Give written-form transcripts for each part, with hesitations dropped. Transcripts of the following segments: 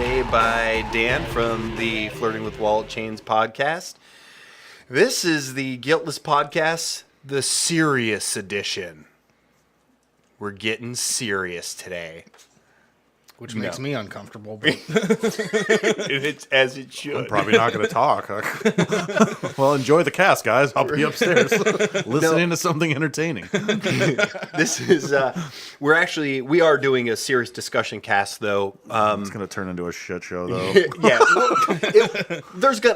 today by Dan from the Flirting With Chains Podcast. This is the Guiltless Podcast, the serious edition. We're getting serious today. Which makes me uncomfortable. But It's as it should. I'm probably not going to talk. Well, enjoy the cast, guys. I'll be upstairs listening to something entertaining. This is, we are doing a serious discussion cast, though. It's going to turn into a shit show, though. Yeah,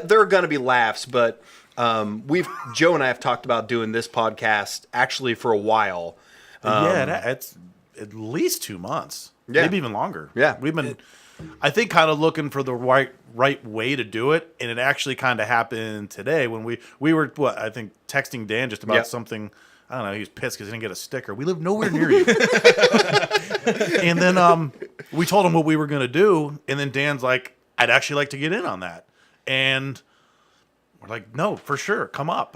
there are going to be laughs, but Joe and I have talked about doing this podcast actually for a while. It's at least 2 months. Yeah. Maybe even longer. Yeah. We've been, I think, kind of looking for the right way to do it, and it actually kind of happened today when we were, I think, texting Dan just about something. I don't know, he was pissed because he didn't get a sticker. We live nowhere near you. And then we told him what we were going to do, and then Dan's like, I'd actually like to get in on that. And we're like, no, for sure, come up.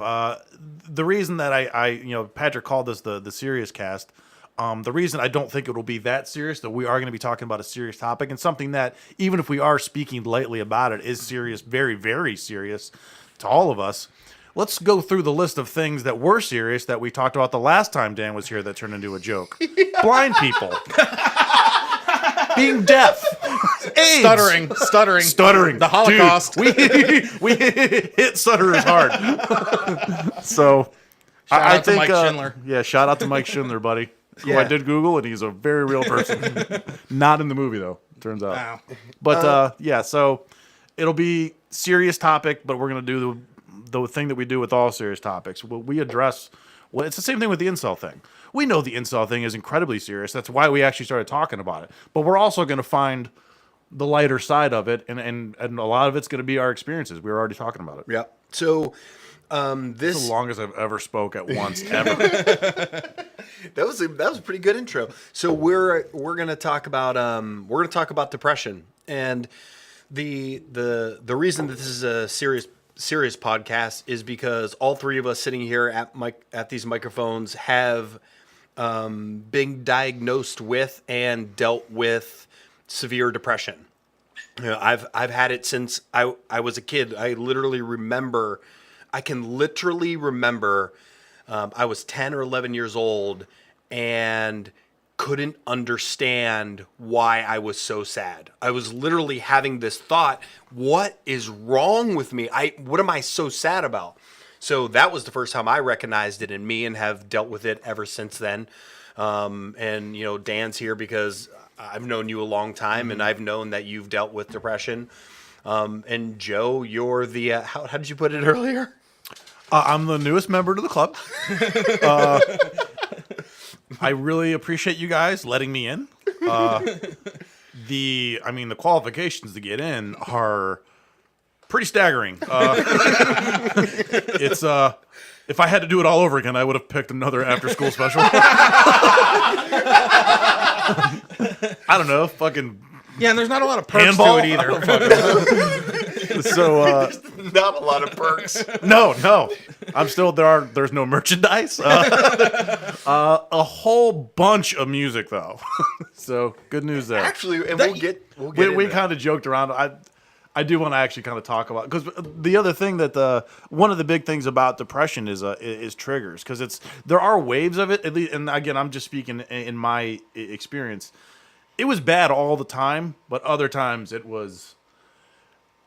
The reason that I Patrick called this the serious cast, the reason I don't think it'll be that serious, that we are going to be talking about a serious topic and something that, even if we are speaking lightly about it, is serious, very, very serious to all of us. Let's go through the list of things that were serious that we talked about the last time Dan was here that turned into a joke. Blind people. Being deaf. AIDS. Stuttering. The Holocaust. Dude, we hit stutterers hard. So Shout I out to think, Mike Schindler. Yeah, shout out to Mike Schindler, buddy. Who I did Google, and he's a very real person. Not in the movie, though, turns out. Wow. But, so it'll be serious topic, but we're going to do the thing that we do with all serious topics. We address, it's the same thing with the incel thing. We know the incel thing is incredibly serious. That's why we actually started talking about it. But we're also going to find the lighter side of it, and a lot of it's going to be our experiences. We were already talking about it. Yeah. So This is the longest I've ever spoke at once, ever. That was a pretty good intro. So we're gonna talk about depression, and the reason that this is a serious podcast is because all three of us sitting here at these microphones have been diagnosed with and dealt with severe depression. I've had it since I was a kid. I can literally remember I was 10 or 11 years old and couldn't understand why I was so sad. I was literally having this thought, what is wrong with me? What am I so sad about? So that was the first time I recognized it in me and have dealt with it ever since then. And, Dan's here because I've known you a long time and I've known that you've dealt with depression. And Joe, you're the, how did you put it earlier? I'm the newest member to the club. I really appreciate you guys letting me in. The qualifications to get in are pretty staggering. It's if I had to do it all over again, I would have picked another after-school special. I don't know, fucking. Yeah, and there's not a lot of perks handball? to it either. So Not a lot of perks. No. I'm still there's no merchandise. A whole bunch of music though. So good news there. Actually, and we'll get We kind of joked around. I do want to actually kind of talk about, because the other thing that one of the big things about depression is triggers, because there are waves of it. At least, and again, I'm just speaking in my experience. It was bad all the time, but other times it was,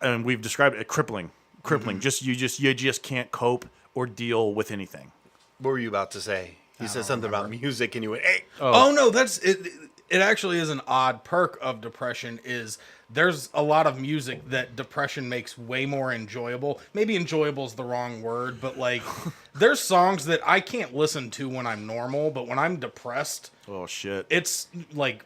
and we've described it, crippling. Mm-hmm. You just can't cope or deal with anything. What were you about to say? You said something about music, and you went, "Hey." Oh no, that's it. It actually is an odd perk of depression. Is there's a lot of music that depression makes way more enjoyable. Maybe enjoyable is the wrong word, but like there's songs that I can't listen to when I'm normal, but when I'm depressed, oh shit, it's like.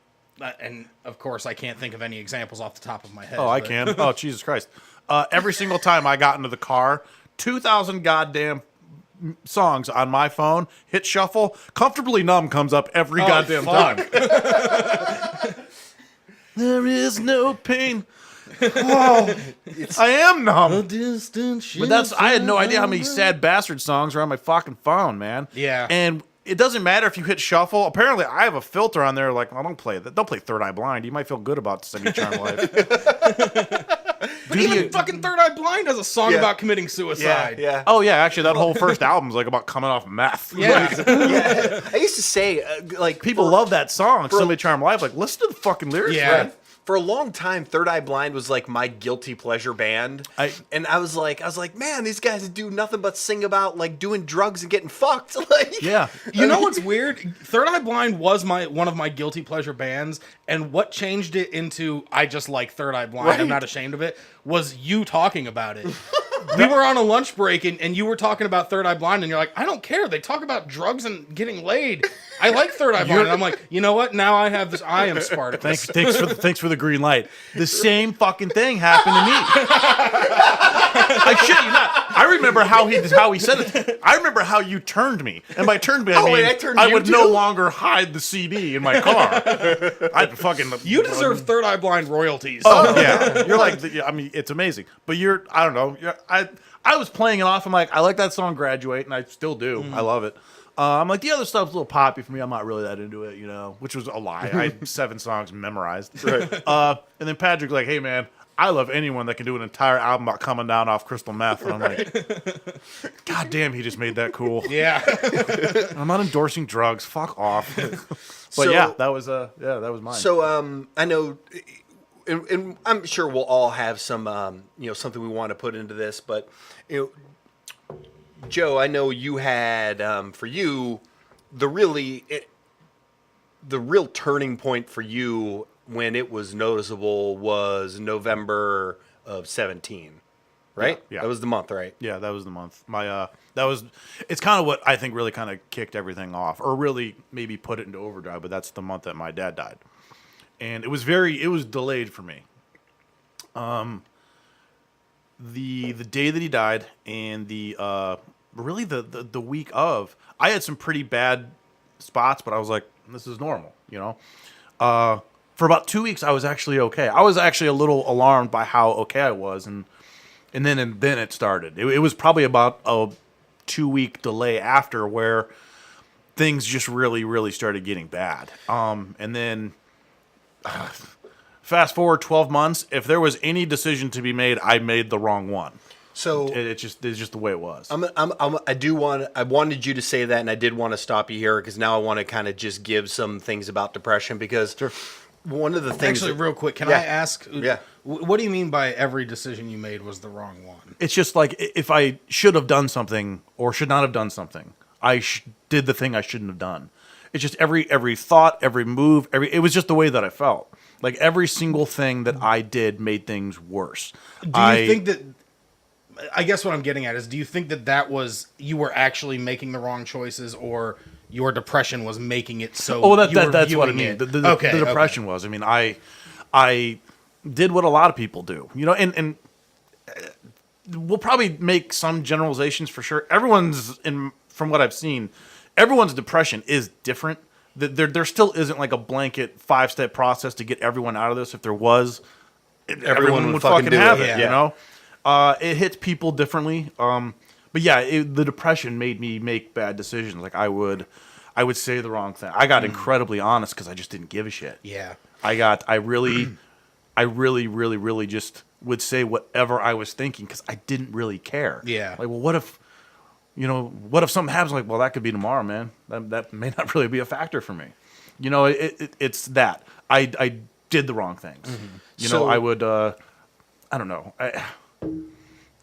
And of course, I can't think of any examples off the top of my head. I can. Oh, Jesus Christ. Every single time I got into the car, 2,000 goddamn songs on my phone, hit shuffle, Comfortably Numb comes up every goddamn time. There is no pain. Oh, I am numb. But I had no idea how many Sad Bastard songs are on my fucking phone, man. Yeah. And it doesn't matter if you hit shuffle. Apparently, I have a filter on there. Like, well, don't play that. Don't play Third Eye Blind. You might feel good about Semi-Charmed Life. But even fucking Third Eye Blind has a song about committing suicide. Yeah. Oh yeah, actually, that whole first album's like about coming off meth. Yeah. Yeah. I used to say, like, People love that song, Semi-Charmed Life. Like, listen to the fucking lyrics, Yeah. man. for a long time, Third Eye Blind was like my guilty pleasure band. And I was like, man, these guys do nothing but sing about like doing drugs and getting fucked. Like, Yeah. You know what's weird? Third Eye Blind was one of my guilty pleasure bands, and what changed it into I just like Third Eye Blind, Right. I'm not ashamed of it, was you talking about it. We were on a lunch break, and you were talking about Third Eye Blind, and you're like, I don't care. They talk about drugs and getting laid. I like Third Eye Blind. And I'm like, you know what? Now I have this. I am Spartacus. Thanks for the green light. The same fucking thing happened to me. I shit you not. I remember how he said it. I remember how you turned me, and by turned me, I mean wait, I turned I you would too? no longer hide the CD in my car. I'd fucking. You deserve Third Eye Blind royalties. Oh yeah, you're like. I mean, it's amazing. But I don't know. I was playing it off. I'm like, I like that song, Graduate, and I still do. I love it. I'm like, the other stuff's a little poppy for me. I'm not really that into it, which was a lie. I had 7 songs memorized. Right. And then Patrick's like, hey, man, I love anyone that can do an entire album about coming down off crystal meth. And I'm like, God damn, he just made that cool. Yeah. I'm not endorsing drugs. Fuck off. But So- yeah, that was mine. So I know, and I'm sure we'll all have some something we want to put into this, but Joe, I know you had for you the real turning point for you when it was noticeable was November of 17, right? Yeah. That was the month, right? Yeah, that was the month. It's kind of what I think really kind of kicked everything off, or really maybe put it into overdrive. But that's the month that my dad died, and it was delayed for me. The day that he died, and really the week of, I had some pretty bad spots, but I was like, this is normal, For about 2 weeks, I was actually okay. I was actually a little alarmed by how okay I was, and then it started. It was probably about a 2-week delay after where things just really, really started getting bad. And then fast forward 12 months, if there was any decision to be made, I made the wrong one. So It's just the way it was. I wanted you to say that, and I did want to stop you here because now I want to kind of just give some things about depression because one of the things. Actually, real quick, can Yeah. I ask? Yeah. What do you mean by every decision you made was the wrong one? It's just like if I should have done something or should not have done something, I did the thing I shouldn't have done. It's just every thought, every move, it was just the way that I felt. Like every single thing that I did made things worse. Do you think that? I guess what I'm getting at is, do you think that was you were actually making the wrong choices, or your depression was making it so? Oh, you were that's what I viewing mean. it? The depression was. I mean, I did what a lot of people do, and we'll probably make some generalizations for sure. From what I've seen, everyone's depression is different. There still isn't like a blanket 5-step process to get everyone out of this. If there was, everyone would fucking have it. Yeah. It hits people differently. But yeah, the depression made me make bad decisions. Like I would say the wrong thing. I got incredibly honest because I just didn't give a shit. Yeah. I really, really just would say whatever I was thinking because I didn't really care. Yeah. Like, well, what if something happens? Like, well, that could be tomorrow, man. That may not really be a factor for me. It's that I did the wrong things. So- I would. I don't know.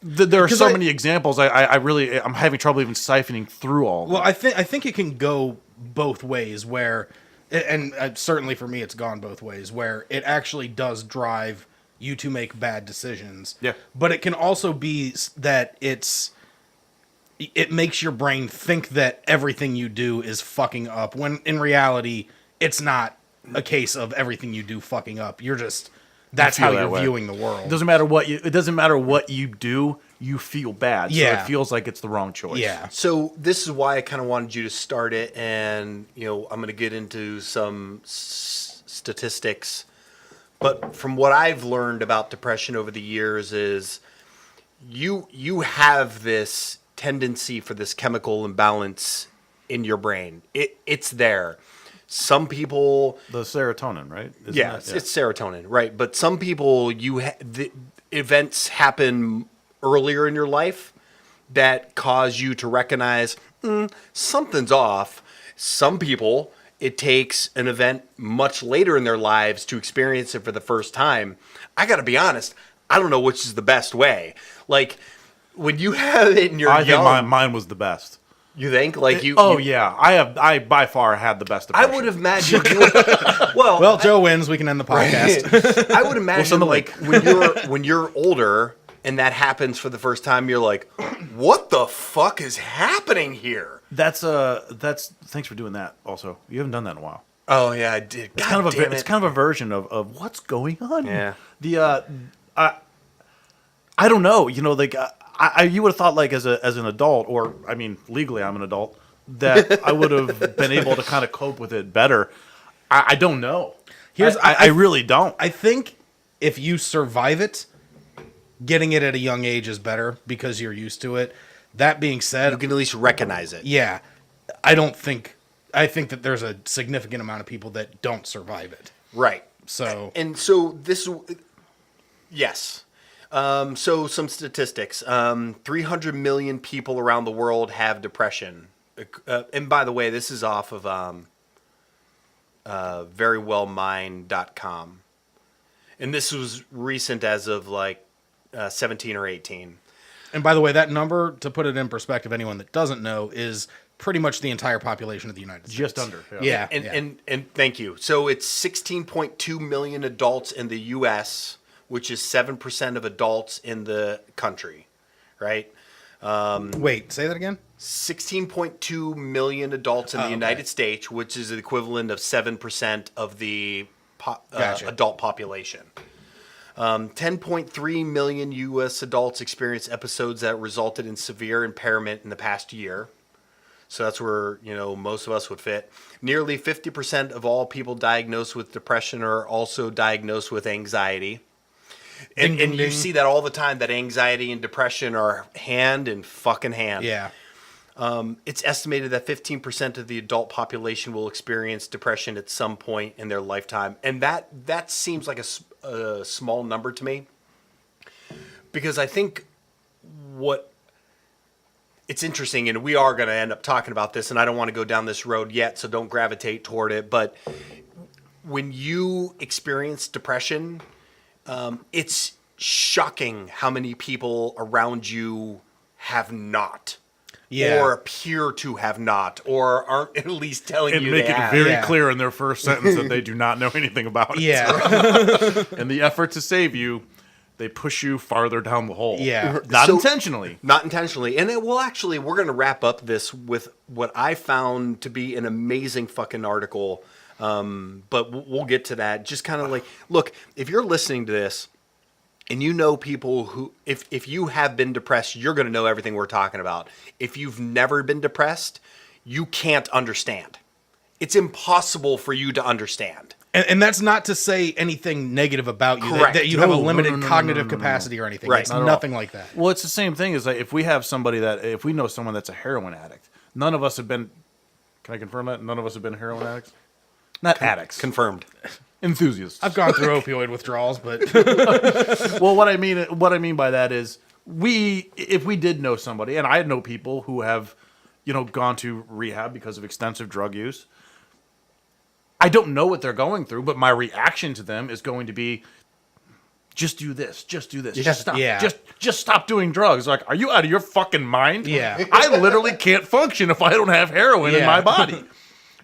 There are so many examples. I'm having trouble even siphoning through all. Well, I think it can go both ways. Where, and certainly for me, it's gone both ways. Where it actually does drive you to make bad decisions. Yeah. But it can also be that it makes your brain think that everything you do is fucking up, when in reality, it's not a case of everything you do fucking up. You're just. That's how you're viewing the world. It doesn't matter what you do, you feel bad. Yeah. So it feels like it's the wrong choice. Yeah. So this is why I kind of wanted you to start it, and I'm going to get into some statistics. But from what I've learned about depression over the years is you have this tendency for this chemical imbalance in your brain. It's there. Some people, The serotonin, right? Isn't yeah, that- it's serotonin, right? But some people, the events happen earlier in your life that cause you to recognize something's off. Some people, it takes an event much later in their lives to experience it for the first time. I got to be honest, I don't know which is the best way. Like, when you have it and you're I young, think mine was the best. you think? Like, Yeah, I by far had the best I depression. would imagined you would, Well, Joe wins. We can end the podcast. I would imagine like when you're older and that happens for the first time, you're like, what the fuck is happening here? That's thanks for doing that. Also, you haven't done that in a while. Oh yeah, I did. It's kind of it's kind of a version of what's going on. Yeah. I don't know. You know, like you would have thought like as an adult, or I mean, legally I'm an adult, that I would have been able to kind of cope with it better. I don't know. I really don't. I think if you survive it, getting it at a young age is better because you're used to it. That being said, You can at least recognize it. yeah, I think that there's a significant amount of people that don't survive it. Right. So, And so this, yes. So some statistics. 300 million people around the world have depression. And by the way, this is off of verywellmind.com. And this was recent as of like 17 or 18. and by the way, that number, to put it in perspective, anyone that doesn't know, is pretty much the entire population of the United States. Just under. Yeah. And thank you. So it's 16.2 million adults in the U.S., which is 7% of adults in the country, right? Wait, say that again? 16.2 million adults in the okay. United States, which is the equivalent of 7% of the Gotcha. adult population. 10.3 million U.S. adults experienced episodes that resulted in severe impairment in the past year. So that's where, most of us would fit. Nearly 50% of all people diagnosed with depression are also diagnosed with anxiety. And Ding, you ding. see that all the time, that anxiety and depression are hand in fucking hand. Yeah. It's estimated that 15% of the adult population will experience depression at some point in their lifetime. And that seems like a small number to me. Because I think it's interesting, and we are going to end up talking about this, and I don't want to go down this road yet, so don't gravitate toward it. But when you experience depression, it's shocking how many people around you have not. Yeah. Or appear to have not, or aren't at least telling And you make they it have. very Yeah. clear in their first sentence that they do not know anything about it. Yeah. In the effort to save you, they push you farther down the hole. Yeah. Not So- intentionally. Not intentionally. And we're going to wrap up this with what I found to be an amazing fucking article. But we'll get to that. Just kind of like, look, if you're listening to this and you know people who, if you have been depressed, you're going to know everything we're talking about. If you've never been depressed, you can't understand. It's impossible for you to understand. And that's not to say anything negative about you, Correct. that you have a No, limited no, cognitive capacity or anything. Right. It's Not at nothing like that. Well, it's the same thing as like if we have somebody if we know someone that's a heroin addict, none of us have been. Can I confirm that? None of us have been heroin addicts. Not addicts. Confirmed. Enthusiasts. I've gone through opioid withdrawals, but Well, what I mean by that is if we did know somebody, and I know people who have, gone to rehab because of extensive drug use. I don't know what they're going through, but my reaction to them is going to be, just do this, just stop, Yeah. just stop doing drugs. Like, are you out of your fucking mind? Yeah. I literally can't function if I don't have heroin in Yeah. my body.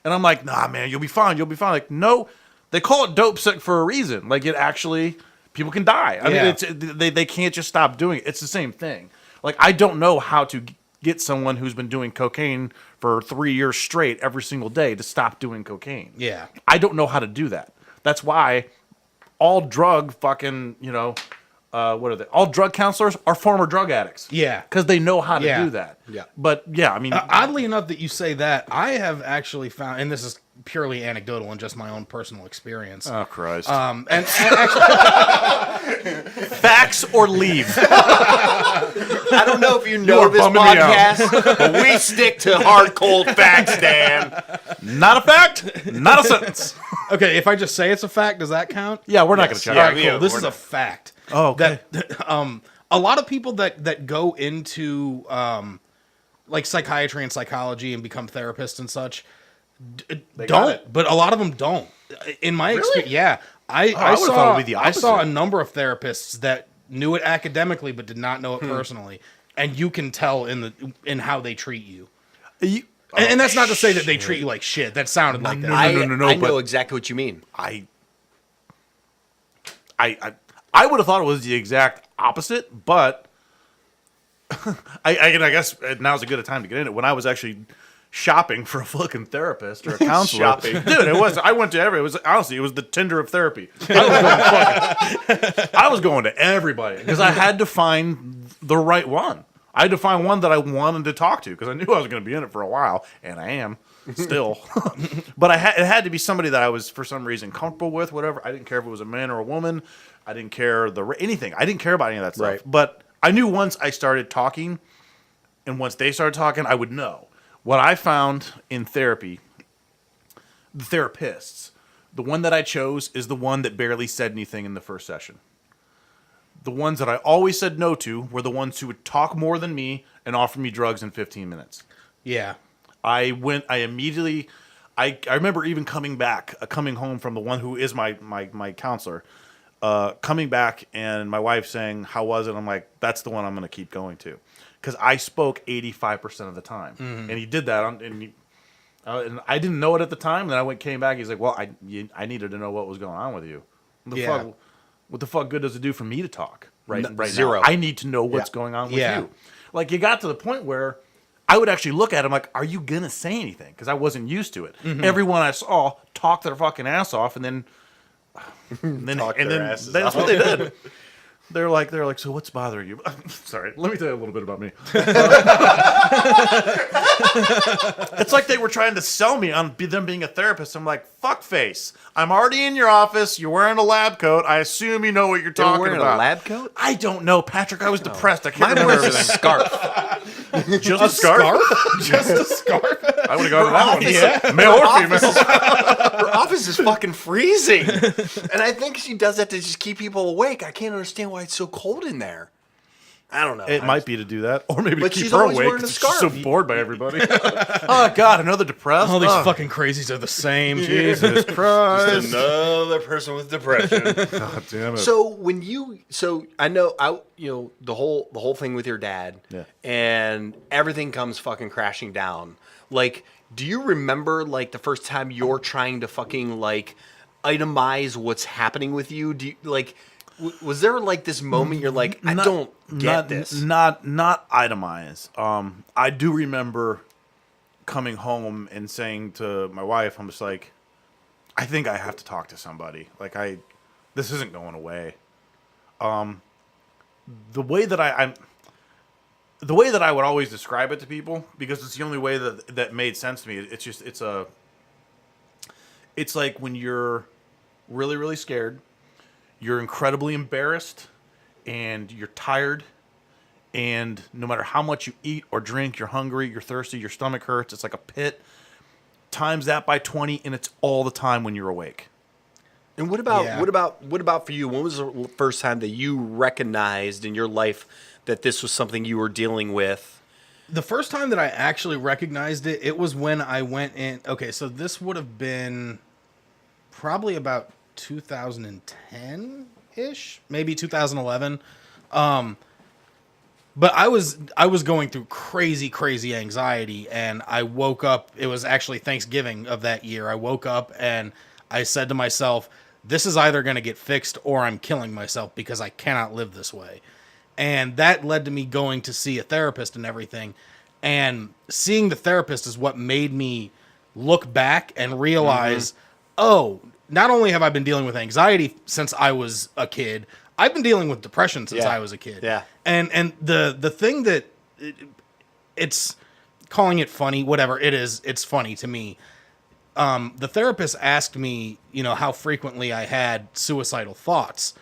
And I'm like, nah, man, you'll be fine. Like, no, they call it dope sick for a reason. Like, it actually, people can die. I Yeah. mean, they can't just stop doing it. It's the same thing. Like, I don't know how to get someone who's been doing cocaine for 3 years straight every single day to stop doing cocaine. Yeah. I don't know how to do that. That's why all drug fucking, what are they? All drug counselors are former drug addicts. Yeah. Because they know how to Yeah. do that. Yeah. But yeah, I mean, Oddly enough that you say that, I have actually found, and this is purely anecdotal and just my own personal experience. Oh Christ! And actually, Facts or leave. I don't know if you know this bumming me out. podcast, but we stick to hard, cold facts, Dan. Not a fact. Not a sentence. okay, if I just say it's a fact, does that count? Yeah, we're not going to check. Yeah, All right, yeah, cool. This we're is not- a fact. Oh, okay. That a lot of people that go into like psychiatry and psychology and become therapists and such got don't, it. but a lot of them don't. In my experience, yeah, I would've thought it saw would be the I saw a opposite. number of therapists that knew it academically but did not know it personally, and you can tell in how they treat you. And that's not to say that they treat you like shit. That sounded like that. no. I but- know exactly what you mean. I would have thought it was the exact opposite, but I guess now's as good a time to get in it. When I was actually shopping for a fucking therapist or a counselor, Shopping. dude, it was. I went to it was honestly, it was the Tinder of therapy. I was going to everybody because I had to find the right one. I had to find one that I wanted to talk to because I knew I was going to be in it for a while, and I am still. But it had to be somebody that I was for some reason comfortable with. Whatever. I didn't care if it was a man or a woman. I didn't care anything. I didn't care about any of that stuff. Right. But I knew once I started talking, and once they started talking, I would know. What I found in therapy, the therapists, the one that I chose is the one that barely said anything in the first session. The ones that I always said no to were the ones who would talk more than me and offer me drugs in 15 minutes. Yeah. I immediately, I remember even coming home from the one who is my counselor, coming back and my wife saying, "How was it?" I'm like, "That's the one I'm going to keep going to." Because I spoke 85% of the time. And he did that. And I didn't know it at the time. Then came back. He's like, "Well, I needed to know what was going on with you. What the fuck good does it do for me to talk right zero. now? I need to know what's going on with you." Like, you got to the point where I would actually look at him like, "Are you going to say anything?" Because I wasn't used to it. Everyone I saw talked their fucking ass off, and then asses that's off. what they did. They're like, "So what's bothering you?" Sorry, let me tell you a little bit about me. It's like they were trying to sell me on them being a therapist. I'm like, fuck face. I'm already in your office. You're wearing a lab coat. I assume you know what you're talking wearing about. a lab coat? I don't know, Patrick. I was depressed. I can't Mine remember wears a everything. scarf. Just a scarf? Just a scarf? I would have gone with that one. Yeah. Male or female. Her office is fucking freezing. And I think she does that to just keep people awake. I can't understand why it's so cold in there. I don't know. It might be to do that, or maybe to But keep she's her always awake. wearing a 'Cause she's so scarf. bored by everybody. Oh God, another depressed. All these Ugh. fucking crazies are the same. Jesus Christ. Christ. Another person with depression. God damn it. So I know the whole thing with your dad, Yeah. and everything comes fucking crashing down. Like, do you remember like the first time you're trying to fucking like itemize what's happening with you? Do you like? Was there like this moment you're like, I don't get this? Not itemize. I do remember coming home and saying to my wife, I'm just like, I think I have to talk to somebody. Like, this isn't going away. The way that I would always describe it to people, because it's the only way that made sense to me. It's like when you're really, really scared, you're incredibly embarrassed, and you're tired, and no matter how much you eat or drink, you're hungry, you're thirsty, your stomach hurts, it's like a pit. Times that by 20, and it's all the time when you're awake. And what about Yeah. what about for you? When was the first time that you recognized in your life that this was something you were dealing with? The first time that I actually recognized it, it was when I went in. Okay, so this would have been probably about 2010-ish, maybe 2011. But I was going through crazy anxiety, and I woke up. It was actually Thanksgiving of that year. I woke up and I said to myself, this is either going to get fixed or I'm killing myself because I cannot live this way. And that led to me going to see a therapist and everything. And seeing the therapist is what made me look back and realize, oh, not only have I been dealing with anxiety since I was a kid, I've been dealing with depression since I was a kid. Yeah. And the thing that it's calling it funny, whatever it is, it's funny to me. the therapist asked me, how frequently I had suicidal thoughts.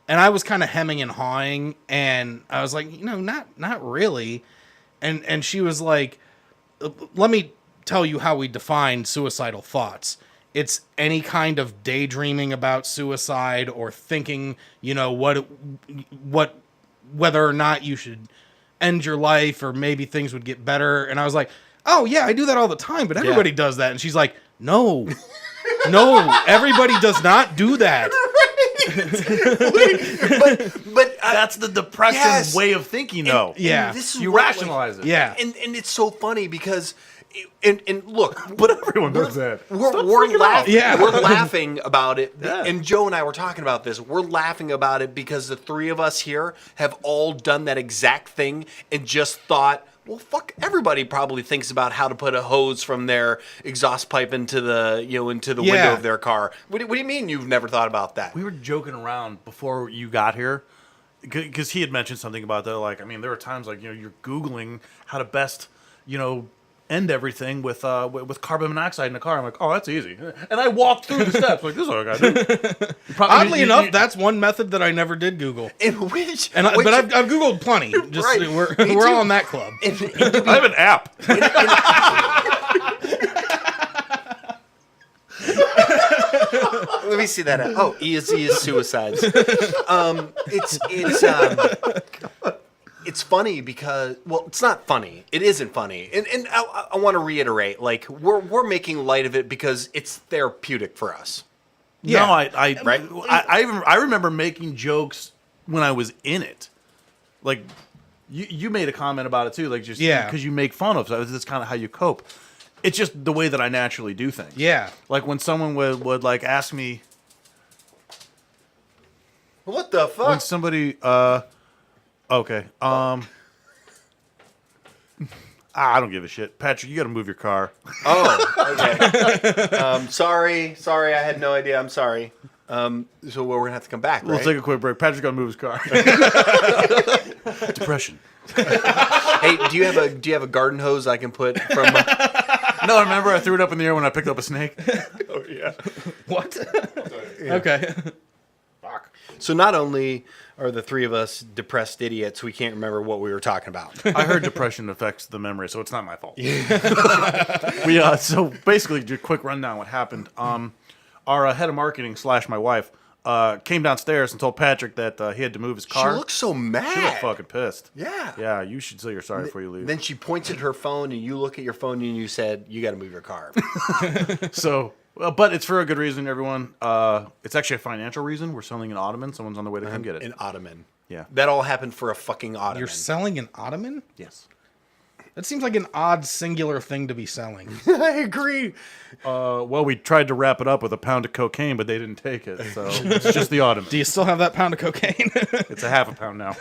And I was kind of hemming and hawing, and I was like, not really. And she was like, let me tell you how we define suicidal thoughts. It's any kind of daydreaming about suicide or thinking, whether or not you should end your life or maybe things would get better. And I was like, oh yeah, I do that all the time, but everybody does that. And she's like, no, everybody does not do that. but That's the depression way of thinking, though. Yeah. This is You what, rationalize it. Yeah. And it's so funny because, and look, But everyone does that. we're laughing. Yeah. We're laughing about it. Yeah. And Joe and I were talking about this. We're laughing about it because the three of us here have all done that exact thing and just thought, well, fuck, everybody probably thinks about how to put a hose from their exhaust pipe into the window of their car. What do you mean you've never thought about that? We were joking around before you got here because he had mentioned something about that. Like, I mean, there were times like, you're Googling how to best, end everything with carbon monoxide in the car. I'm like, oh, that's easy. And I walked through the steps like, this is what I got to do. Oddly enough, that's one method that I never did Google. In which, But I've Googled plenty. Just Right. we're all in that club. I have an app. let me see that out. Oh, easy as suicides. It's funny because, well, it's not funny. It isn't funny, and I want to reiterate, like we're making light of it because it's therapeutic for us. Yeah. No, I Right? I remember making jokes when I was in it. Like, you made a comment about it too, like just because you make fun of. So that's kind of how you cope. It's just the way that I naturally do things. Yeah. Like when someone would like ask me, What the fuck? when somebody okay I don't give a shit. Patrick, you got to move your car. Oh, okay. Sorry, I had no idea. I'm sorry. So we're gonna have to come back, right? We'll take a quick break. Patrick's got to move his car. Depression. Hey, do you have a garden hose I can put from? No, remember I threw it up in the air when I picked up a snake? Oh yeah. What? Okay. Fuck. So not only are the three of us depressed idiots, we can't remember what we were talking about. I heard depression affects the memory, so it's not my fault. So basically, just a quick rundown what happened. Our head of marketing / my wife came downstairs and told Patrick that he had to move his car. She looks so mad. She looked fucking pissed. Yeah. Yeah, you should say you're sorry before you leave. Then she points at her phone, and you look at your phone, and you said, "You got to move your car." So, but it's for a good reason, everyone. It's actually a financial reason. We're selling an ottoman. Someone's on the way to come get it. An ottoman. Yeah. That all happened for a fucking ottoman. You're selling an ottoman? Yes. That seems like an odd singular thing to be selling. I agree. Well, we tried to wrap it up with a pound of cocaine, but they didn't take it. So it's just the ottoman. Do you still have that pound of cocaine? It's a half a pound now.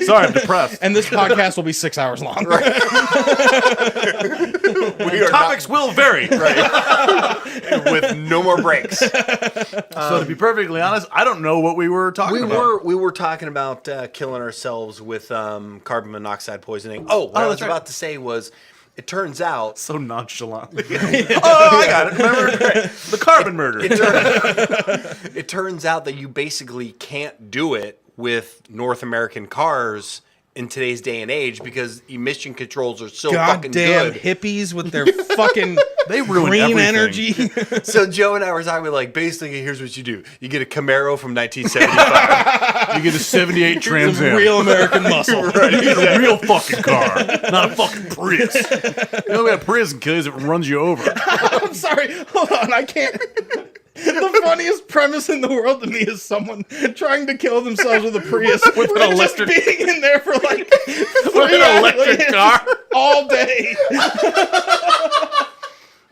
Sorry, I'm depressed. And this podcast will be 6 hours long. Topics will vary. With no more breaks. So to be perfectly honest, I don't know what we were talking about. We were talking about killing ourselves with carbon monoxide poisoning. Oh, what I was that's right. about to say was, it turns out So nonchalant. Oh, I got it. Remember? The carbon murder. it turns out that you basically can't do it with North American cars in today's day and age because emission controls are so fucking Goddamn good. hippies with their fucking They ruin green everything. energy. So Joe and I were talking, like, basically, here's what you do: you get a Camaro from 1975. You get a 78 Trans Some Am. real American muscle. You get a real fucking car, not a fucking Prius. You know what a Prius can kill you is it runs you over. I'm sorry. Hold on. I can't. The funniest premise in the world to me is someone trying to kill themselves with a Prius With an and electric- just being in there for like With an electric car. all day.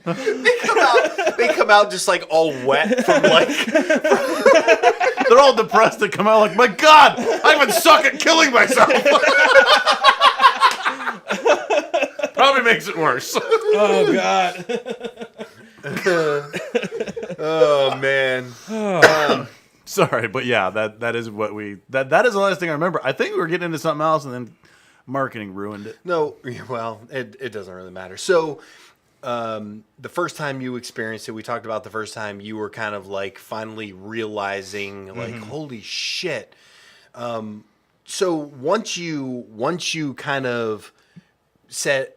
They come out just like all wet from like. They're all depressed. They come out like, my God, I even suck at killing myself. Probably makes it worse. Oh God. Oh man. Sorry, but yeah, that is what that is the last thing I remember. I think we were getting into something else, and then marketing ruined it. No, well, it doesn't really matter. So, the first time you experienced it, we talked about the first time you were kind of like finally realizing like, holy shit. So once you kind of said,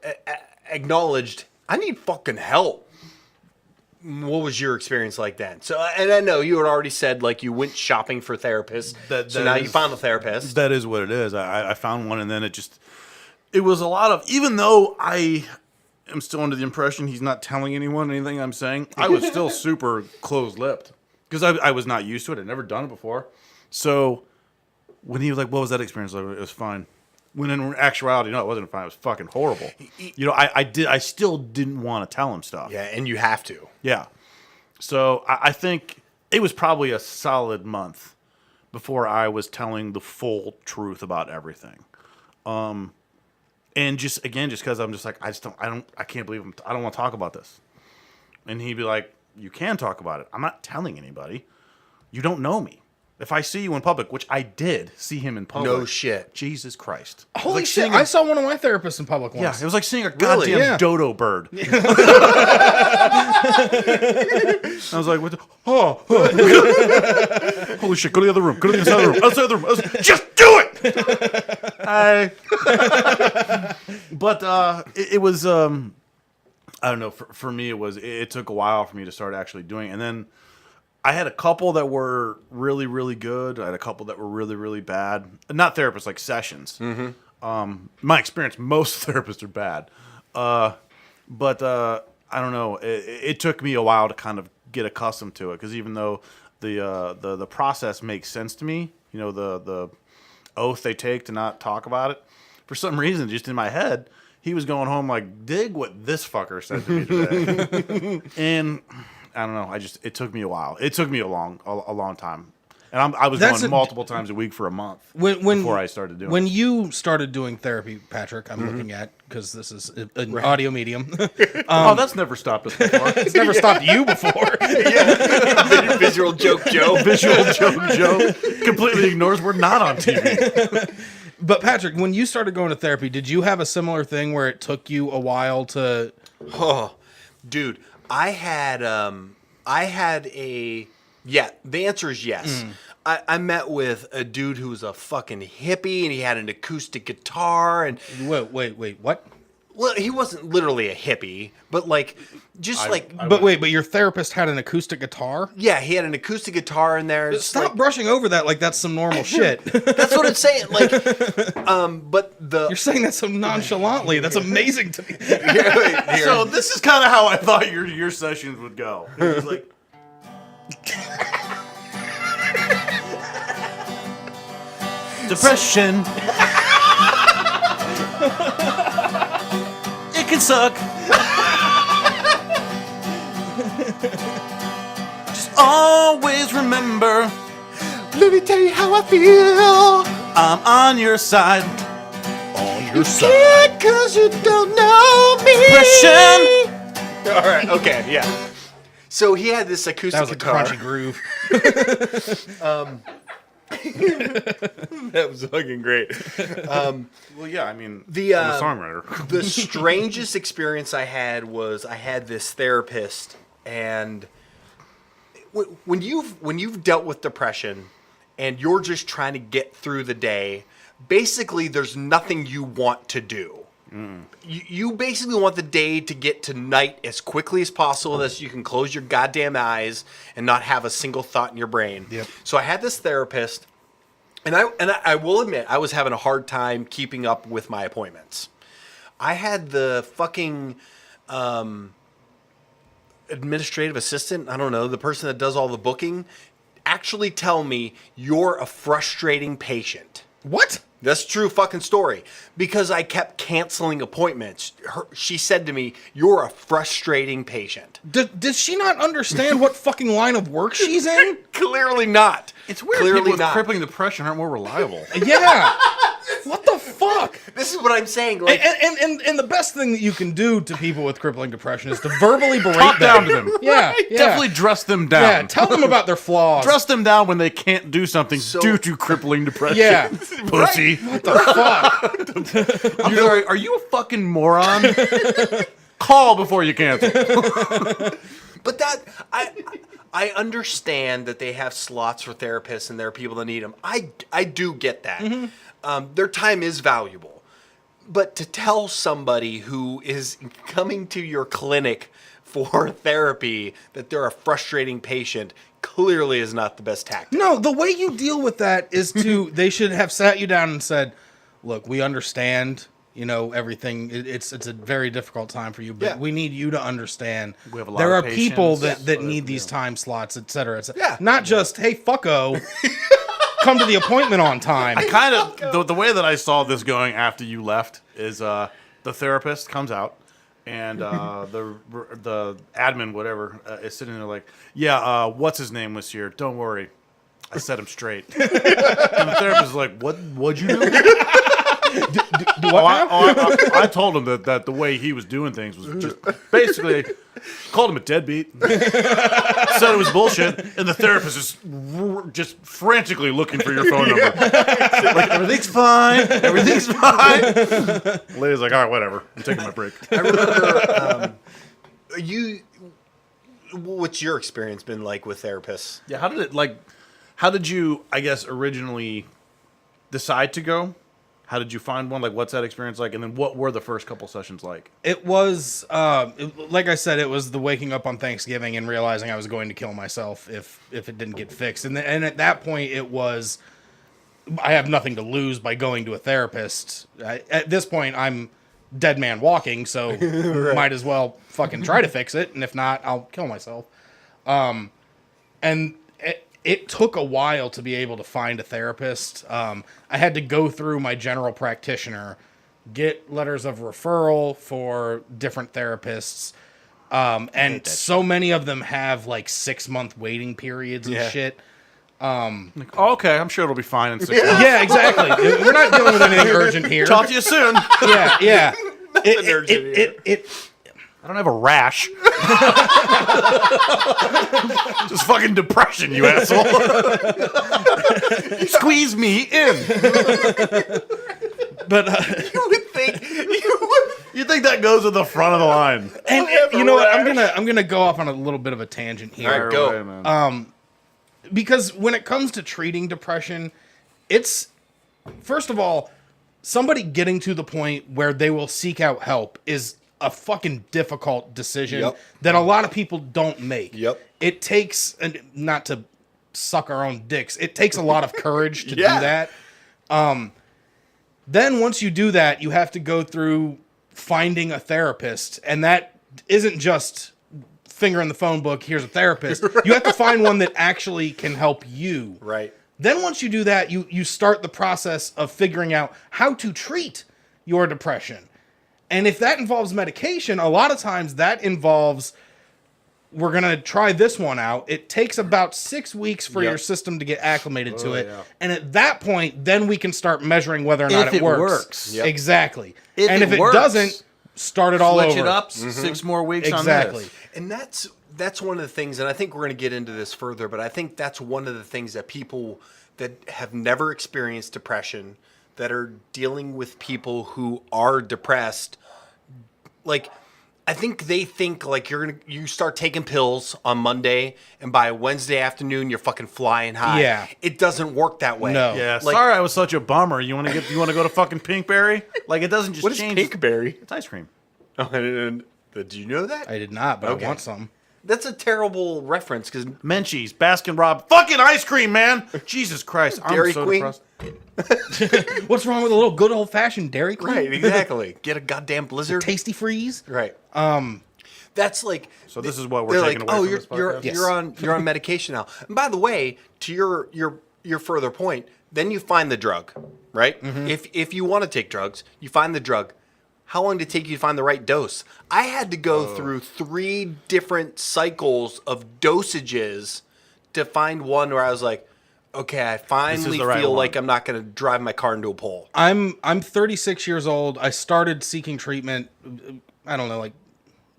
acknowledged, I need fucking help. What was your experience like then? So, and I know you had already said like you went shopping for therapists. So now you found a therapist. That is what it is. I found one, and then it was a lot of, even though I am still under the impression he's not telling anyone anything I'm saying, I was still super closed-lipped because I was not used to it. I'd never done it before. So when he was like, what was that experience like? It was fine. When in actuality, no, it wasn't fine. It was fucking horrible. You know, I still didn't want to tell him stuff. Yeah, and you have to. Yeah. So I think it was probably a solid month before I was telling the full truth about everything. And just because I'm just like, I can't believe I don't want to talk about this. And he'd be like, you can talk about it. I'm not telling anybody. You don't know me. If I see you in public, which I did see him in public. No shit. Jesus Christ. Holy shit, I saw one of my therapists in public once. Yeah, it was like seeing a goddamn Yeah. dodo bird. I was like, what the, holy shit, go to the other room. Go to the other room. Outside the room. Just do it! But it was, I don't know, for me it took a while for me to start actually doing it. And then I had a couple that were really, really good. I had a couple that were really, really bad. Not therapists, like sessions. My experience, most therapists are bad. But I don't know. It took me a while to kind of get accustomed to it because even though the process makes sense to me, you know, the oath they take to not talk about it, for some reason, just in my head, he was going home like, dig what this fucker said to me today. And I don't know. It took me a while. It took me a long time, and I was going multiple times a week for a month before I started doing. When you started doing therapy, Patrick, I'm looking at because this is an audio medium. That's never stopped us before. It's never stopped you before. Yeah. Visual joke Joe. Visual joke Joe completely ignores we're not on TV. But Patrick, when you started going to therapy, did you have a similar thing where it took you a while to? Oh, dude. I had the answer is yes. I met with a dude who was a fucking hippie and he had an acoustic guitar and Wait, what? well, he wasn't literally a hippie, but like But your therapist had an acoustic guitar? yeah, he had an acoustic guitar in there. It's Stop like, brushing over that like that's some normal shit. that's what I'm saying. Like, but You're saying that so nonchalantly. That's amazing to me. here. So this is kind of how I thought your sessions would go. It was like, depression. It can suck. Just always remember, Let me tell you how I feel. I'm on your side. On You can't 'cause you don't know me. Depression. All right. Okay. Yeah. So he had this acoustic That was a guitar. crunchy groove. That was fucking great. Well, yeah, I mean, The, I'm a songwriter. The strangest experience I had was I had this therapist, and when you've dealt with depression and you're just trying to get through the day, basically there's nothing you want to do. You basically want the day to get to night as quickly as possible so you can close your goddamn eyes and not have a single thought in your brain. Yep. So I had this therapist, and I will admit I was having a hard time keeping up with my appointments. I had the fucking administrative assistant, I don't know, the person that does all the booking, actually tell me you're a frustrating patient. What? That's a true fucking story. Because I kept canceling appointments. She said to me, you're a frustrating patient. Does she not understand what fucking line of work she's in? Clearly not. It's weird. Clearly People with not. crippling depression aren't more reliable. Yeah. What the fuck? This is what I'm saying. Like, And the best thing that you can do to people with crippling depression is to verbally berate Talk them. down to them. Yeah, yeah. Definitely dress them down. Yeah, tell them about their flaws. Dress them down when they can't do something So- due to crippling depression. Yeah. Pussy. What the fuck? I'm sorry, are you a fucking moron? Call before you cancel. But I understand that they have slots for therapists and there are people that need them. I do get that. Their time is valuable. But to tell somebody who is coming to your clinic for therapy that they're a frustrating patient clearly is not the best tactic. No, the way you deal with that is they should have sat you down and said, look, we understand, everything. It's a very difficult time for you, but we need you to understand We have a lot there of are people patients, that need these time slots, et cetera, et cetera. Yeah. Not just, hey, fucko, come to the appointment on time. I kind of the way that I saw this going after you left is the therapist comes out and the admin whatever is sitting there like, what's his name was here? Don't worry, I set him straight. And the therapist is like, what'd you do? I told him that the way he was doing things was just basically called him a deadbeat, said it was bullshit, and the therapist is just frantically looking for your phone number. Like, everything's fine. Leigh's like, all right, whatever. I'm taking my break. I remember what's your experience been like with therapists? Yeah, how did you, I guess, originally decide to go? How did you find one? Like, what's that experience like? And then what were the first couple sessions like? It was, like I said, it was the waking up on Thanksgiving and realizing I was going to kill myself if it didn't get fixed. And at that point, it was, I have nothing to lose by going to a therapist. At this point, I'm dead man walking, so Right. might as well fucking try to fix it. And if not, I'll kill myself. And it took a while to be able to find a therapist. I had to go through my general practitioner, get letters of referral for different therapists. And so many of them have like 6-month waiting periods and shit. Like, oh, okay, I'm sure it'll be fine in 6 months. Yeah, exactly. We're not dealing with anything urgent here. Talk to you soon. Yeah. I don't have a rash. Just fucking depression, you asshole. Squeeze me in. But You You think that goes to the front of the line? and you know what? I'm gonna go off on a little bit of a tangent here. All right, go. Away, man. Because when it comes to treating depression, it's, first of all, somebody getting to the point where they will seek out help is a fucking difficult decision Yep. that a lot of people don't make. Yep. It takes, and not to suck our own dicks, it takes a lot of courage to Yeah. do that. Then once you do that, you have to go through finding a therapist, and that isn't just finger in the phone book, here's a therapist. Right. You have to find one that actually can help you. Right. Then once you do that, you start the process of figuring out how to treat your depression. And if that involves medication, a lot of times that involves, we're going to try this one out. It takes about 6 weeks for your system to get acclimated to it. Yeah. And at that point, then we can start measuring whether or not If it it works. works. Yep. Exactly. If and it if it works, doesn't, start it all Switch over. it up 6 more weeks Exactly. on this. And that's one of the things, and I think we're going to get into this further, but I think that's one of the things that people that have never experienced depression, that are dealing with people who are depressed, like, I think they think like you start taking pills on Monday and by Wednesday afternoon you're fucking flying high. Yeah. It doesn't work that way. No. Yeah, Like- sorry I was such a bummer. You want to go to fucking Pinkberry? Like, it doesn't just What is change. Pinkberry? It's ice cream. Oh, I didn't- did you know that? I did not, but Okay. I want some. That's a terrible reference because Menchie's, Baskin Robbins, fucking ice cream, man. Jesus Christ, I'm Dairy so Queen? depressed. What's wrong with a little good old fashioned Dairy Queen? right, exactly. Get a goddamn Blizzard. Tasty Freeze. Right. That's like. So this is what we're They're taking like, away oh, from you're this podcast? Yes. you're on medication now. And by the way, to your further point, then you find the drug, right? If you want to take drugs, you find the drug. How long did it take you to find the right dose? I had to go through 3 different cycles of dosages to find one where I was like, okay, I finally the right feel one. like I'm not going to drive my car into a pole. I'm 36 years old. I started seeking treatment, I don't know, like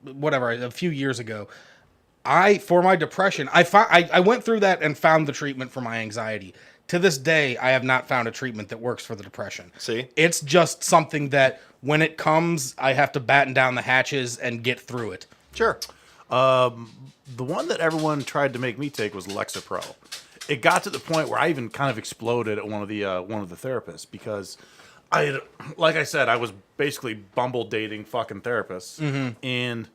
whatever, a few years ago. For my depression, I went through that and found the treatment for my anxiety. To this day, I have not found a treatment that works for the depression. See? It's just something that when it comes, I have to batten down the hatches and get through it. Sure. The one that everyone tried to make me take was Lexapro. It got to the point where I even kind of exploded at one of the therapists because like I said, I was basically bumble dating fucking therapists, and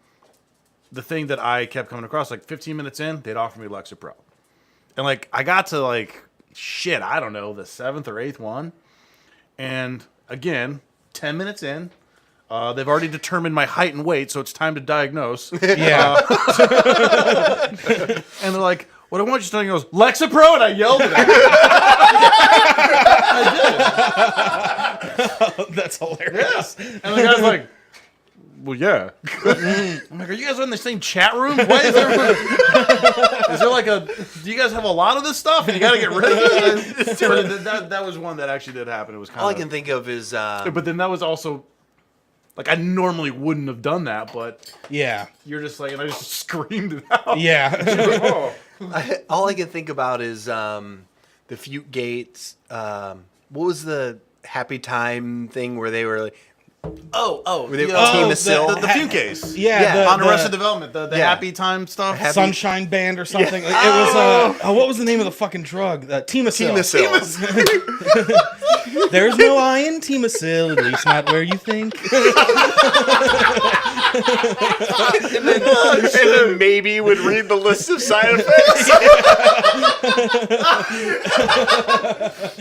the thing that I kept coming across, like 15 minutes in, they'd offer me Lexapro, and like I got to like I don't know, the 7th or 8th one, and again, 10 minutes in. They've already determined my height and weight, so it's time to diagnose. Yeah. And they're like, what I want you to tell you goes, Lexapro, and I yelled at him. That's hilarious. And the guy's like, well, yeah. I'm like, are you guys in the same chat room? Why is there do you guys have a lot of this stuff and you got to get rid of it? But that was one that actually did happen. It was kind All I can think of is... But then that was also... Like, I normally wouldn't have done that, but Yeah. you're just like, and I just screamed it out. Yeah. all I can think about is the Fute Gates. What was the Happy Time thing where they were like... were they Team of Sil? The Fute case. Yeah. On Arrested Development, the Happy Time stuff. Sunshine Band or something. Like, it was what was the name of the fucking drug? Team-a-sil. There's no I in Team-a-sil, at least not where you think. and then maybe would read the list of side effects.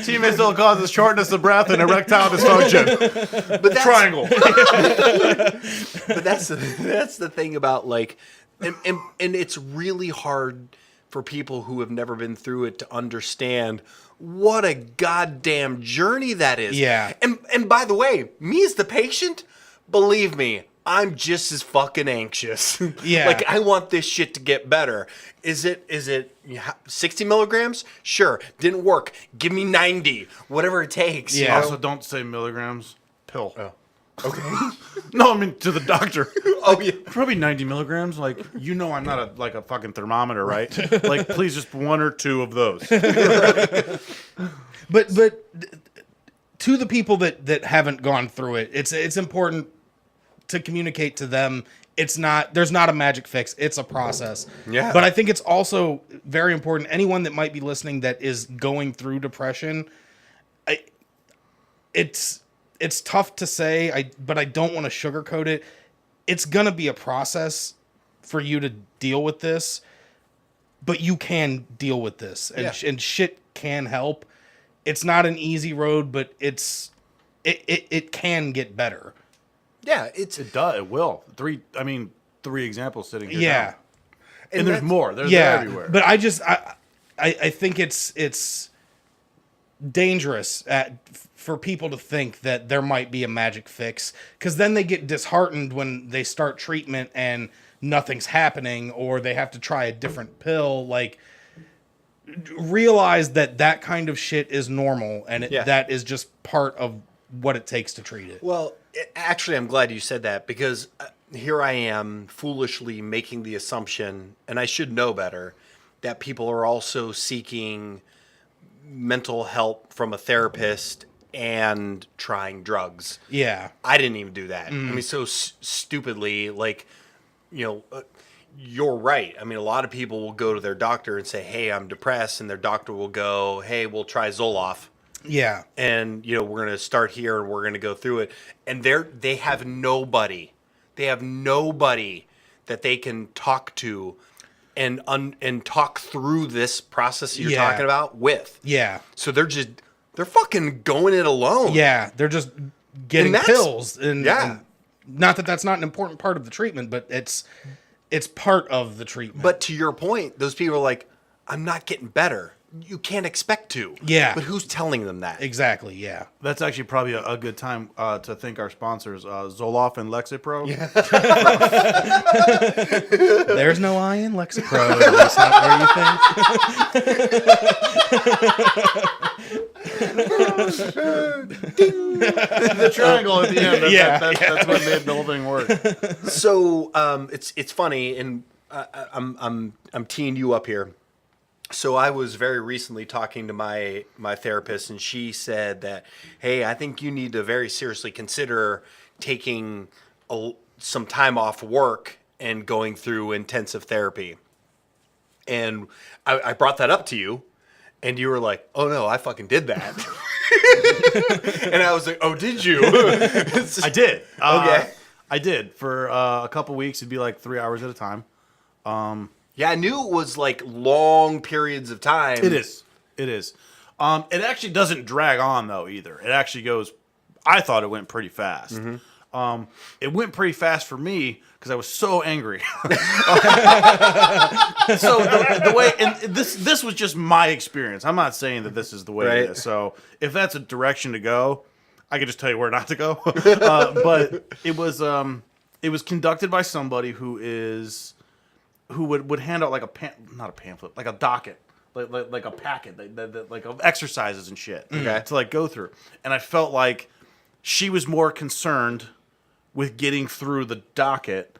Team-a-sil causes shortness of breath and erectile dysfunction. But Triangle. But that's the thing about like, and it's really hard for people who have never been through it to understand what a goddamn journey that is. Yeah. And by the way, me as the patient, believe me, I'm just as fucking anxious. Yeah. Like, I want this shit to get better. Is it 60 milligrams? Sure. Didn't work. Give me 90. Whatever it takes. Yeah. Also, don't say milligrams. Pill. Oh. Okay. No, I mean to the doctor. Oh, yeah. Probably 90 milligrams. Like, you know, I'm not a fucking thermometer, right? Like, please, just 1 or 2 of those. But to the people that haven't gone through it, it's important to communicate to them. There's not a magic fix. It's a process. Yeah. But I think it's also very important. Anyone that might be listening that is going through depression, it's tough to say, but I don't want to sugarcoat it. It's going to be a process for you to deal with this, but you can deal with this, and shit can help. It's not an easy road, but it can get better. Yeah, It does. It will. 3 examples sitting here. Yeah. Now. And there's more. They're everywhere. But I think it's dangerous for people to think that there might be a magic fix, because then they get disheartened when they start treatment and nothing's happening, or they have to try a different pill. Like, realize that kind of shit is normal, and that is just part of what it takes to treat it. Well, actually, I'm glad you said that, because here I am foolishly making the assumption, and I should know better, that people are also seeking mental help from a therapist and trying drugs. Yeah. I didn't even do that. I mean, so stupidly, like, you're right. I mean, a lot of people will go to their doctor and say, hey, I'm depressed. And their doctor will go, hey, we'll try Zoloft. Yeah. And, we're going to start here and we're going to go through it. And they have nobody. They have nobody that they can talk to and talk through this process you're talking about with. Yeah. So they're fucking going it alone. Yeah. They're just getting pills. And not that that's not an important part of the treatment, but it's part of the treatment. But to your point, those people are like, I'm not getting better. You can't expect to. Yeah. But who's telling them that? Exactly, yeah. That's actually probably a good time to thank our sponsors, Zoloft and Lexapro. Yeah. There's no I in Lexapro. At least not where you think. The triangle at the end. That's what made the whole thing work. So it's funny, and I'm teeing you up here. So I was very recently talking to my therapist, and she said that, hey, I think you need to very seriously consider taking some time off work and going through intensive therapy. And I brought that up to you, and you were like, oh no, I fucking did that. And I was like, oh, did you? I did. Okay. I did. For a couple weeks, it'd be like 3 hours at a time. Yeah, I knew it was like long periods of time. It is. It is. It actually doesn't drag on, though, either. It actually goes, I thought it went pretty fast. It went pretty fast for me because I was so angry. So the way, and this was just my experience. I'm not saying that this is the way it is. So if that's a direction to go, I could just tell you where not to go. But it was conducted by somebody who would hand out like not a pamphlet, like a docket, like a packet, like of exercises and shit to like go through. And I felt like she was more concerned with getting through the docket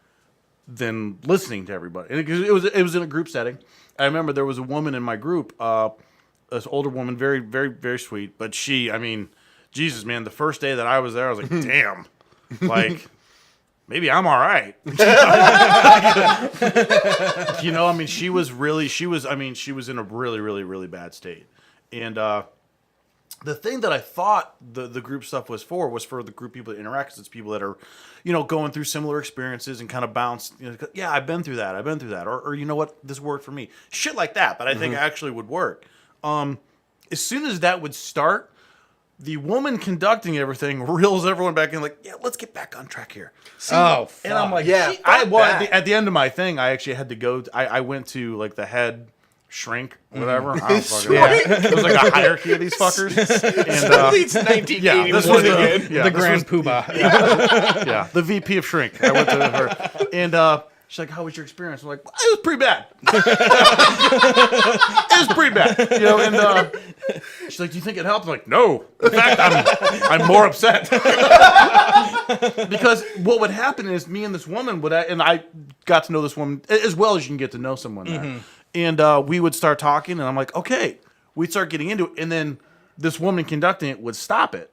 than listening to everybody. And it was in a group setting. I remember there was a woman in my group, this older woman, very, very, very sweet. But she, I mean, Jesus, man, the first day that I was there, I was like, damn, like, maybe I'm all right. You know, I mean, she was in a really, really, really bad state. And the thing that I thought the group stuff was for the group people that interact, 'cause it's people that are, you know, going through similar experiences and kind of bounce, you know, yeah, I've been through that. Or you know what, this worked for me. Shit like that, but I think actually would work. As soon as that would start, the woman conducting everything reels everyone back in, like, yeah, let's get back on track here. See, fuck. And I'm like, Yeah, at the end of my thing, I actually had to go. I went to like the head shrink, whatever. I don't fucking know. It was like a hierarchy of these fuckers. And It's 1981 this was again. The Grand Poobah. yeah, the VP of shrink. I went to her, and she's like, "How was your experience?" I'm like, "It was pretty bad. It was pretty bad." You know, and she's like, "Do you think it helped?" I'm like, "No. In fact, I'm more upset." Because what would happen is me and this woman and I got to know this woman as well as you can get to know someone there. And we would start talking, and I'm like, okay. We'd start getting into it, and then this woman conducting it would stop it.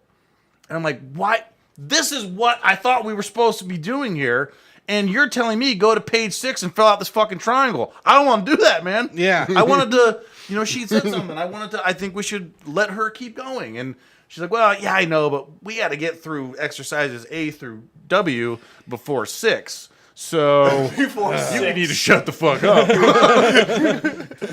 And I'm like, why? This is what I thought we were supposed to be doing here, and you're telling me go to page 6 and fill out this fucking triangle. I don't want to do that, man. Yeah. I wanted to, you know, she said something. I think we should let her keep going. And she's like, well, yeah, I know, but we got to get through exercises A through W before 6. So you need to shut the fuck up.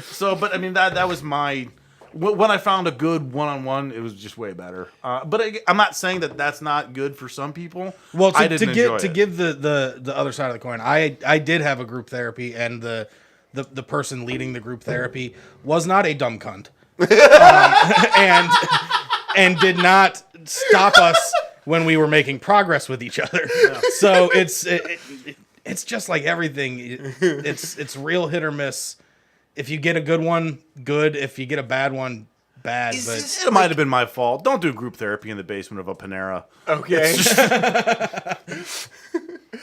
So, but I mean, that was my. When I found a good one-on-one, it was just way better. But I'm not saying that that's not good for some people. Well, I didn't enjoy to it. give the other side of the coin, I did have a group therapy, and the person leading the group therapy was not a dumb cunt, and did not stop us when we were making progress with each other. Yeah. So it's just like everything. It's real hit or miss. If you get a good one, good. If you get a bad one, bad. But It might have been my fault. Don't do group therapy in the basement of a Panera. Okay. It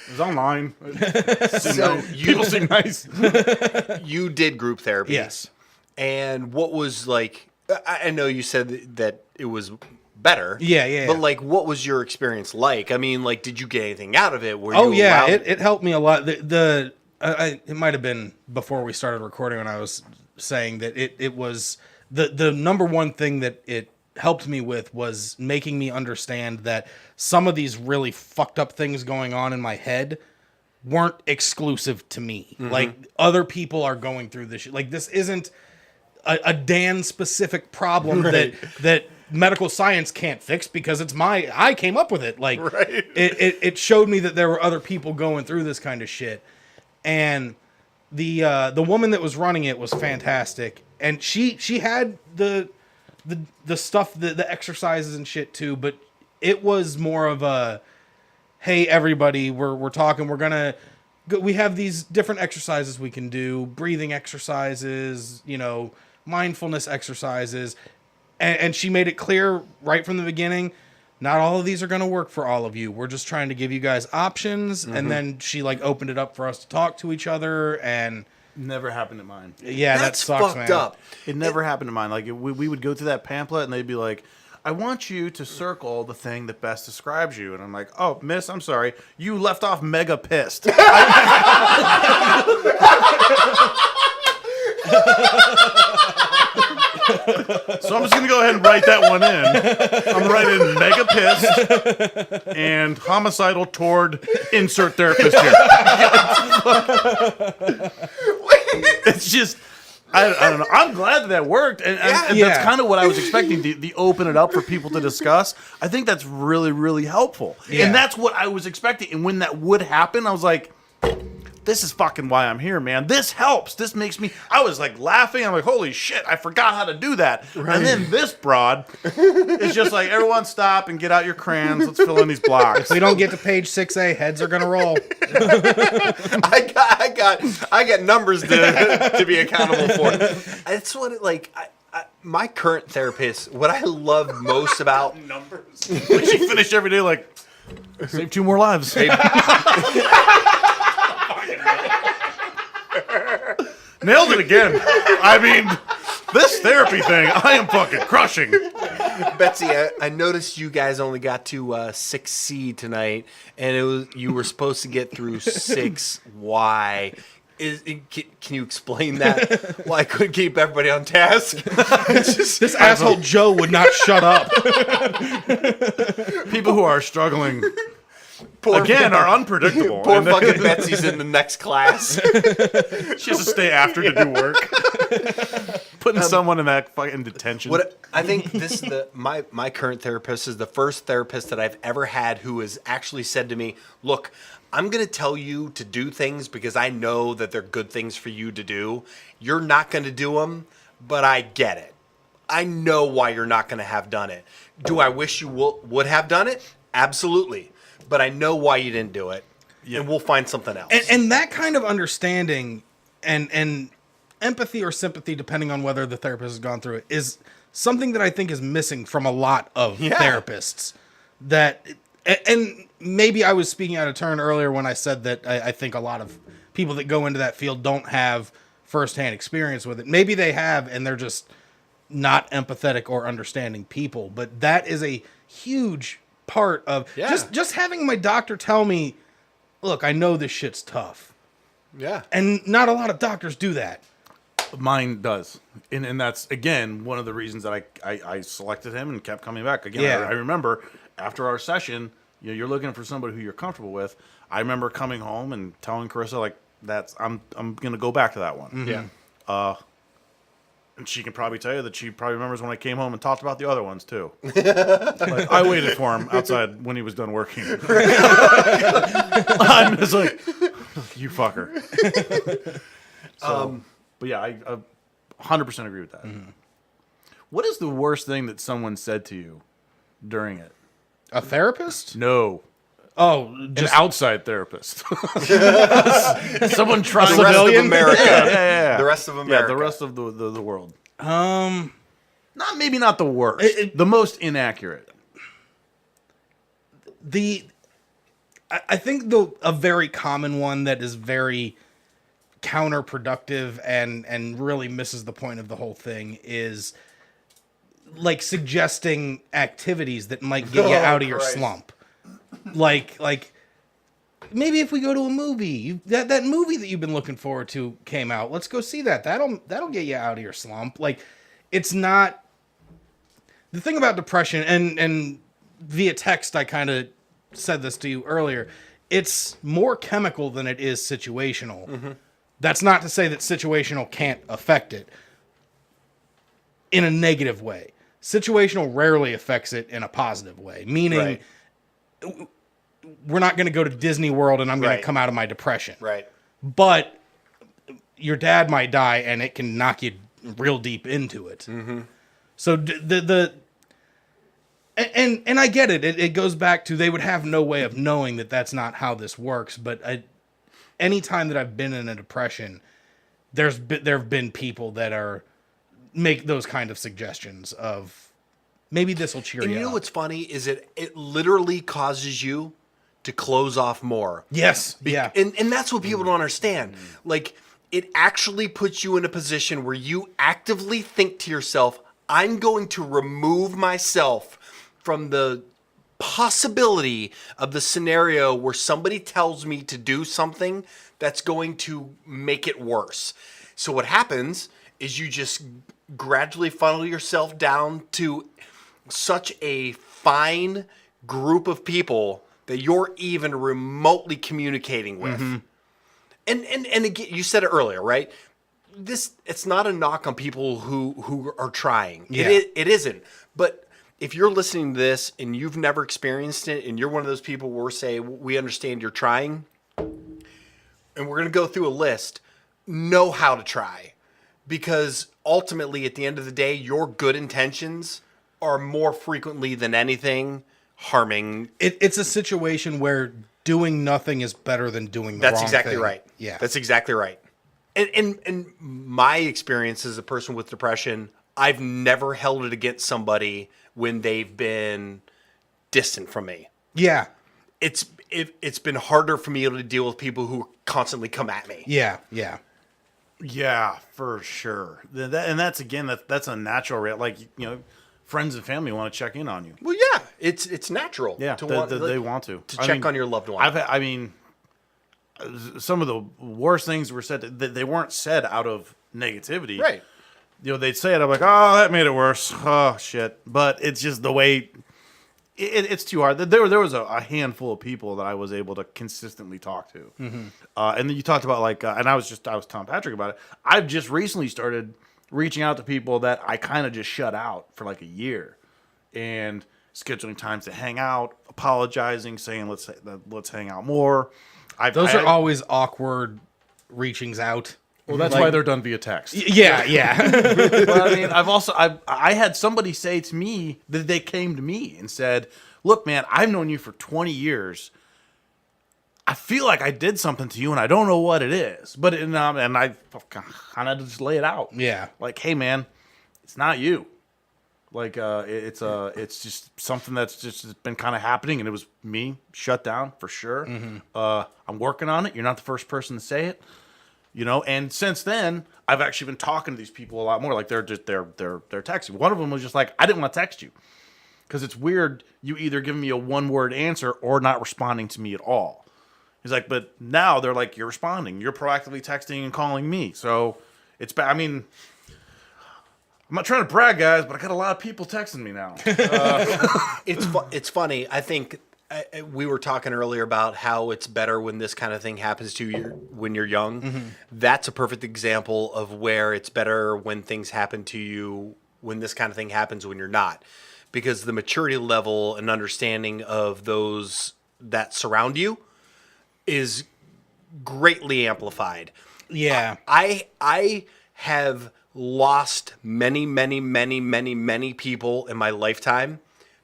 was online. So People seem nice. you did group therapy. yes. And what was like, I know you said that it was better. Yeah. But like, what was your experience like? I mean, like, did you get anything out of it? Were Oh you yeah, allowed- it helped me a lot. It might have been before we started recording when I was saying that it was the number one thing that it helped me with was making me understand that some of these really fucked up things going on in my head weren't exclusive to me. Like, other people are going through this shit. Like, this isn't a Dan specific problem that medical science can't fix because I came up with it. Like, it showed me that there were other people going through this kind of shit. And the woman that was running it was fantastic, and she had the stuff, the exercises and shit too. But it was more of a, hey, everybody, we're talking. We have these different exercises we can do, breathing exercises, you know, mindfulness exercises, and she made it clear right from the beginning. Not all of these are going to work for all of you. We're just trying to give you guys options. And then she like opened it up for us to talk to each other. And Never happened to mine. Yeah, That's that sucks, fucked man. up. It never happened to mine. Like we would go through that pamphlet and they'd be like, I want you to circle the thing that best describes you. And I'm like, oh, miss, I'm sorry. You left off mega pissed. So I'm just going to go ahead and write that one in. I'm writing mega pissed and homicidal toward insert therapist here. It's just, I don't know. I'm glad that worked. And that's kind of what I was expecting, the open it up for people to discuss. I think that's really, really helpful. Yeah. And that's what I was expecting. And when that would happen, I was like, this is fucking why I'm here, man. This helps. This makes me... I was like laughing. I'm like, holy shit, I forgot how to do that. Right. And then this broad is just like, everyone stop and get out your crayons. Let's fill in these blocks. If we don't get to page 6A, heads are going to roll. I got numbers to be accountable for. That's what it like. My current therapist, what I love most about Numbers. Like she finished every day like, save 2 more lives. Nailed it again. I mean, this therapy thing, I am fucking crushing. Betsy, I noticed you guys only got to 6C tonight, and you were supposed to get through 6Y. Can you explain that? Why I couldn't keep everybody on task? This asshole Joe would not shut up. People who are struggling again are unpredictable. Poor fucking Betsy's in the next class. She has to stay after to do work. Putting someone in that fucking detention. What I think this is my current therapist is the first therapist that I've ever had who has actually said to me, "Look, I'm going to tell you to do things because I know that they're good things for you to do. You're not going to do them, but I get it. I know why you're not going to have done it. Do I wish you would have done it? Absolutely. But I know why you didn't do it, and we'll find something else." And that kind of understanding and empathy or sympathy, depending on whether the therapist has gone through it, is something that I think is missing from a lot of therapists. And maybe I was speaking out of turn earlier when I said that I think a lot of people that go into that field don't have firsthand experience with it. Maybe they have, and they're just not empathetic or understanding people. But that is a huge part of just having my doctor tell me, look, I know this shit's tough. Yeah. And not a lot of doctors do that. Mine does. And that's, again, one of the reasons that I selected him and kept coming back. Again, I remember after our session, you're looking for somebody who you're comfortable with. I remember coming home and telling Carissa, like, I'm going to go back to that one. Mm-hmm. Yeah. And she can probably tell you that she probably remembers when I came home and talked about the other ones, too. Like, I waited for him outside when he was done working. I'm just like, you fucker. But yeah, I 100% agree with that. Mm-hmm. What is the worst thing that someone said to you during it? A therapist? No. Oh, Just an outside therapist. Someone trying The rest of America. Yeah. The rest of America. Yeah, the rest of the world. Maybe not the worst. The most inaccurate. I think a very common one that is very counterproductive and really misses the point of the whole thing is like suggesting activities that might get you out of your slump. Like maybe if we go to a movie, that movie that you've been looking forward to came out. Let's go see that. That'll get you out of your slump. Like, it's not the thing about depression, and via text I kind of said this to you earlier. It's more chemical than it is situational. Mm-hmm. That's not to say that situational can't affect it in a negative way. Situational rarely affects it in a positive way, meaning we're not going to go to Disney World and I'm going to come out of my depression. Right. But your dad might die and it can knock you real deep into it. Mm-hmm. So and I get it. It goes back to they would have no way of knowing that that's not how this works. But any time that I've been in a depression, there have been people that make those kind of suggestions of maybe this will cheer you up. And you know what's funny is it literally causes you to close off more. Yes. And that's what people don't understand. Like, it actually puts you in a position where you actively think to yourself, I'm going to remove myself from the possibility of the scenario where somebody tells me to do something that's going to make it worse. So what happens is you just gradually funnel yourself down to such a fine group of people that you're even remotely communicating with. And again, you said it earlier, right? It's not a knock on people who are trying. Yeah. It isn't. But if you're listening to this and you've never experienced it, and you're one of those people where say, we understand you're trying, and we're going to go through a list, know how to try. Because ultimately, at the end of the day, your good intentions are more frequently than anything harming. It's a situation where doing nothing is better than doing the That's wrong exactly thing. right. Yeah. That's exactly right. And my experience as a person with depression, I've never held it against somebody when they've been distant from me. Yeah. It's been harder for me to deal with people who constantly come at me. Yeah. Yeah. Yeah, for sure. And that's again, that's a natural like, you know, friends and family want to check in on you. Well, yeah, it's natural. Yeah, to they want to check on your loved one. I mean, some of the worst things were said. They weren't said out of negativity, right? You know, they'd say it. I'm like, oh, that made it worse. Oh shit! But it's just the way. It's too hard. There was a handful of people that I was able to consistently talk to, and then you talked about like, and I was telling Patrick about it. I've just recently started reaching out to people that I kind of just shut out for like a year, and scheduling times to hang out, apologizing, saying let's hang out more. Those are always awkward reachings out. Well, that's why they're done via text. Yeah, yeah. But I mean, I had somebody say to me that they came to me and said, "Look, man, I've known you for 20 years. I feel like I did something to you, and I don't know what it is." But and I kind of just lay it out. Yeah. Like, hey, man, it's not you. Like, it's just something that's just been kind of happening, and it was me shut down for sure. I'm working on it. You're not the first person to say it. You know, and since then, I've actually been talking to these people a lot more. Like they're texting. One of them was just like, I didn't want to text you because it's weird. You either give me a 1-word answer or not responding to me at all. He's like, but now they're like, you're responding. You're proactively texting and calling me. So it's bad. I mean, I'm not trying to brag, guys, but I got a lot of people texting me now. It's funny. I think we were talking earlier about how it's better when this kind of thing happens to you when you're young. That's a perfect example of where it's better when things happen to you when this kind of thing happens when you're not, because the maturity level and understanding of those that surround you is greatly amplified. Yeah. I have lost many people in my lifetime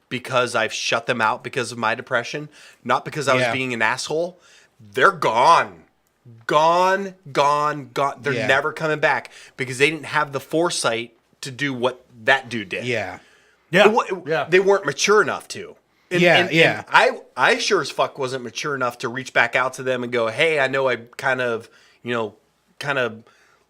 because I've shut them out because of my depression, not because I was being an asshole. They're gone. Gone. They're never coming back because they didn't have the foresight to do what that dude did. Yeah. They weren't mature enough to. And I sure as fuck wasn't mature enough to reach back out to them and go, hey, I know I kind of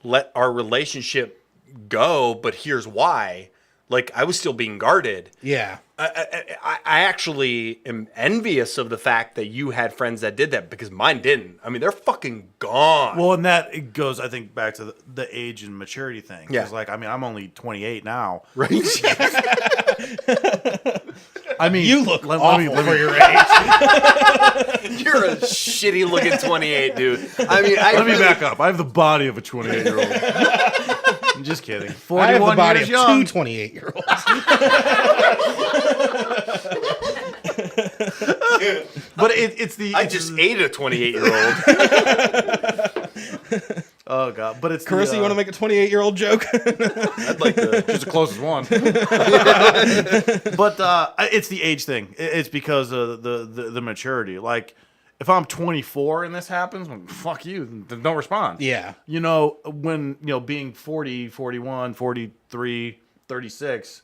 let our relationship go, but here's why. Like, I was still being guarded. Yeah. I actually am envious of the fact that you had friends that did that because mine didn't. I mean, they're fucking gone. Well, and that it goes, I think, back to the age and maturity thing. Yeah. Because, like, I mean, I'm only 28 now. Right? I mean, You look let awful me for your age. You're a shitty looking 28, dude. I mean, let me back up. I have the body of a 28-year-old. I'm just kidding. 41 I have the body years of young. 2 28-year-olds. But it's the... I just ate a 28-year-old. Oh, God. But it's Carissa, you want to make a 28-year-old joke? I'd like to. Just the closest one. But it's the age thing. It's because of the maturity. Like, if I'm 24 and this happens, well, fuck you. Then don't respond. Yeah. You know, when, you know, being 40, 41, 43, 36,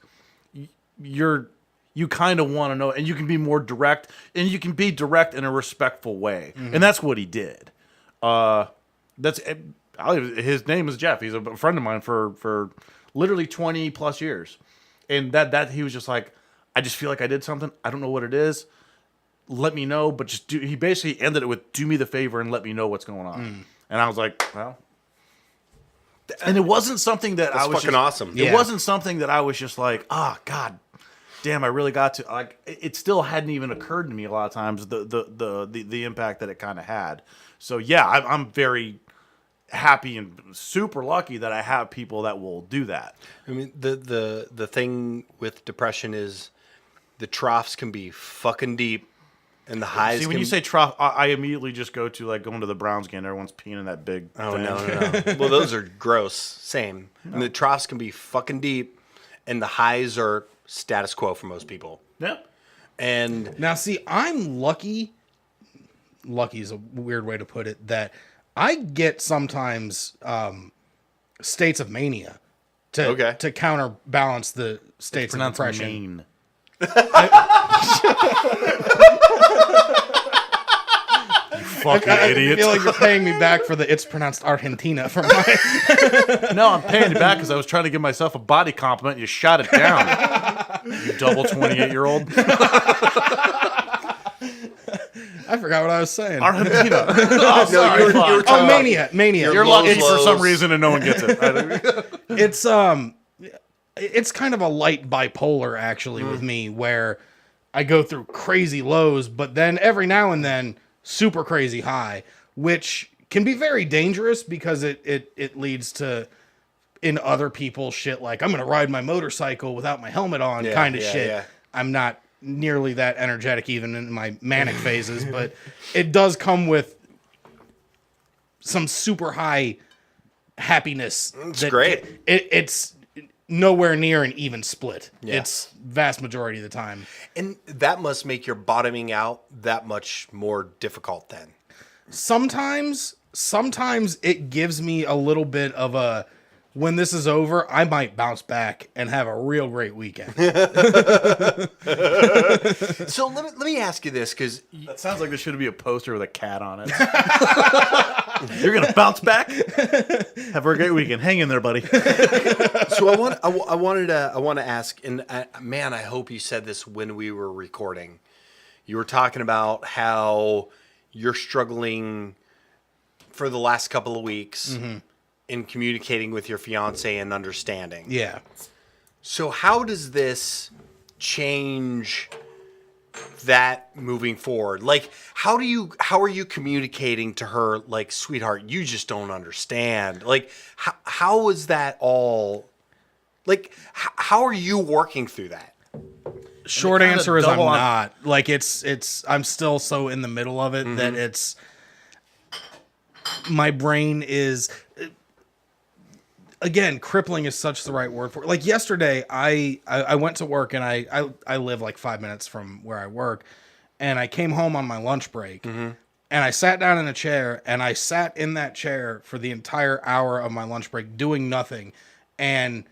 you kind of want to know, and you can be more direct, and you can be direct in a respectful way. And that's what he did. his name is Jeff. He's a friend of mine for literally 20 plus years. And that he was just like, I just feel like I did something. I don't know what it is. Let me know, but just do. He basically ended it with, do me the favor and let me know what's going on. And I was like, well. And it wasn't something that That's I was fucking awesome. It wasn't something that I was just like, God damn, I really got to. Like, it still hadn't even occurred to me a lot of times the impact that it kind of had. So yeah, I'm very happy and super lucky that I have people that will do that. I mean, the thing with depression is the troughs can be fucking deep, and the highs. See, when you say trough, I immediately just go to like going to the Browns game. Everyone's peeing in that big. Oh thing. no. Well, those are gross. Same. No. And the troughs can be fucking deep, and the highs are status quo for most people. Yeah. And now, see, I'm lucky. Lucky is a weird way to put it. That I get sometimes states of mania to counterbalance the states of depression. Maine. Fucking idiot. I feel like you're paying me back for the it's pronounced Argentina from my... No, I'm paying you back because I was trying to give myself a body compliment and you shot it down. You double 28-year-old. I forgot what I was saying. Argentina. Oh, sorry. you were talking Mania. You're lucky for some reason and no one gets it. It's kind of a light bipolar, actually, with me, where I go through crazy lows, but then every now and then, super crazy high, which can be very dangerous because it leads to, in other people's shit, like, I'm going to ride my motorcycle without my helmet on kind of shit. Yeah. I'm not nearly that energetic even in my manic phases, but it does come with some super high happiness. It's great. It's nowhere near an even split. Yeah. It's vast majority of the time. And that must make your bottoming out that much more difficult then. Sometimes it gives me a little bit of a, when this is over, I might bounce back and have a real great weekend. So let me ask you this, because that sounds like there should be a poster with a cat on it. You're gonna bounce back. Have a great weekend. Hang in there, buddy. So I want to ask, and man, I hope you said this when we were recording. You were talking about how you're struggling for the last couple of weeks. In communicating with your fiance and understanding. Yeah. So how does this change that moving forward? Like, how are you communicating to her, like, sweetheart, you just don't understand? Like, how is that all, like, how are you working through that? Short answer is I'm not. Like, I'm still so in the middle of it that my brain is... Again, crippling is such the right word for it. Like yesterday, I went to work and I live like 5 minutes from where I work, and I came home on my lunch break, and I sat down in a chair, and I sat in that chair for the entire hour of my lunch break doing nothing, and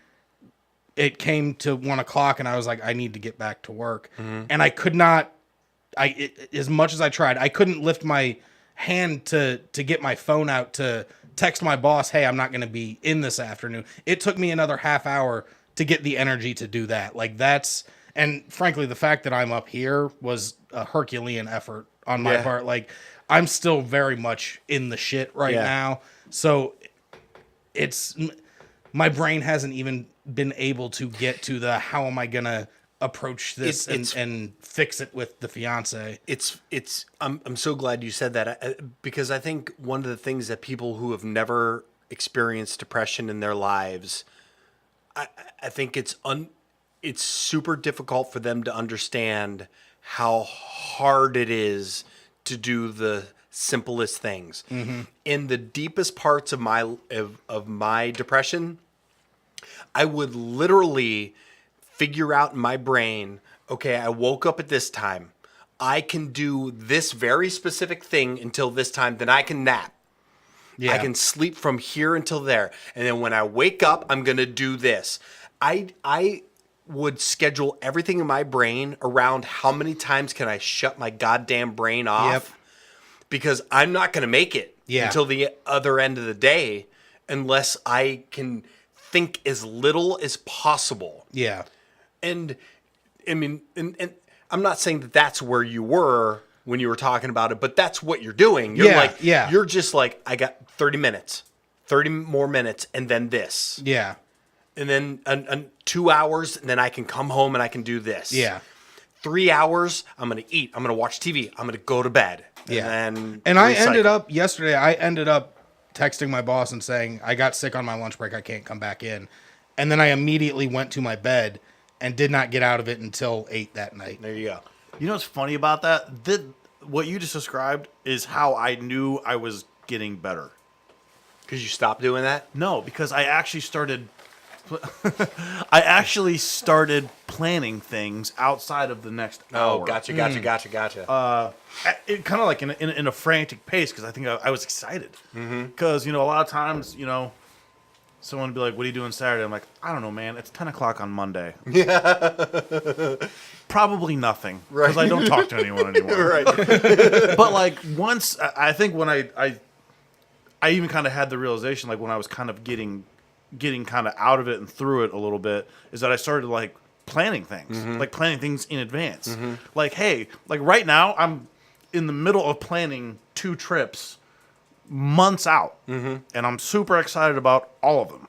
it came to 1 o'clock, and I was like, I need to get back to work, and I could not. As much as I tried, I couldn't lift my hand to get my phone out to text my boss, hey, I'm not going to be in this afternoon. It took me another half hour to get the energy to do that. Like and frankly, the fact that I'm up here was a Herculean effort on my part. Like, I'm still very much in the shit right now. So my brain hasn't even been able to get to the, how am I going to approach this and fix it with the fiance. I'm so glad you said that, because I think one of the things that people who have never experienced depression in their lives, I think it's super difficult for them to understand how hard it is to do the simplest things. In the deepest parts of my depression, I would literally figure out in my brain, okay, I woke up at this time. I can do this very specific thing until this time, then I can nap. Yeah. I can sleep from here until there. And then when I wake up, I'm going to do this. I would schedule everything in my brain around how many times can I shut my goddamn brain off, because I'm not going to make it until the other end of the day. unless I can think as little as possible. Yeah. And I mean, and I'm not saying that that's where you were when you were talking about it, but that's what you're doing. You're you're just like, I got 30 minutes, 30 more minutes, and then this. Yeah. And then 2 hours, and then I can come home and I can do this. Yeah. 3 hours, I'm going to eat. I'm going to watch TV. I'm going to go to bed. Yeah. And I ended up texting my boss and saying, I got sick on my lunch break. I can't come back in. And then I immediately went to my bed and did not get out of it until 8 that night. There you go. You know what's funny about that? What you just described is how I knew I was getting better. Because you stopped doing that? No, because I actually started planning things outside of the next hour. Oh, gotcha. Kind of like in a frantic pace, because I think I was excited. Because, a lot of times, someone would be like, what are you doing Saturday? I'm like, I don't know, man. It's 10 o'clock on Monday. Yeah. Probably nothing. Right. Because I don't talk to anyone anymore. Right. But, like, once, I think when I even kind of had the realization, like, when I was kind of getting kind of out of it and through it a little bit, is that I started, like, planning things. Like, planning things in advance. Like, hey, like, right now, I'm in the middle of planning 2 trips months out, and I'm super excited about all of them.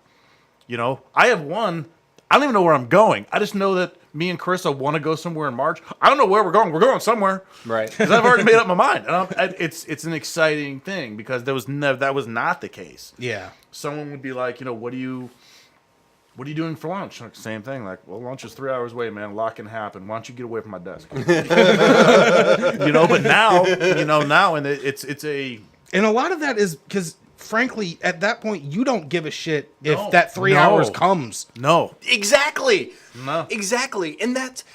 I have one. I don't even know where I'm going. I just know that me and Carissa want to go somewhere in March. I don't know where we're going. We're going somewhere, right? Because I've already made up my mind. And it's an exciting thing, because that was not the case. Yeah. Someone would be like, what are you doing for lunch? Like, same thing. Like, well, lunch is 3 hours away, man. A lot can happen. Why don't you get away from my desk? But now, and it's a. And a lot of that is because, frankly, at that point, you don't give a shit if that 3 hours comes. No. Exactly. No. Exactly. And that's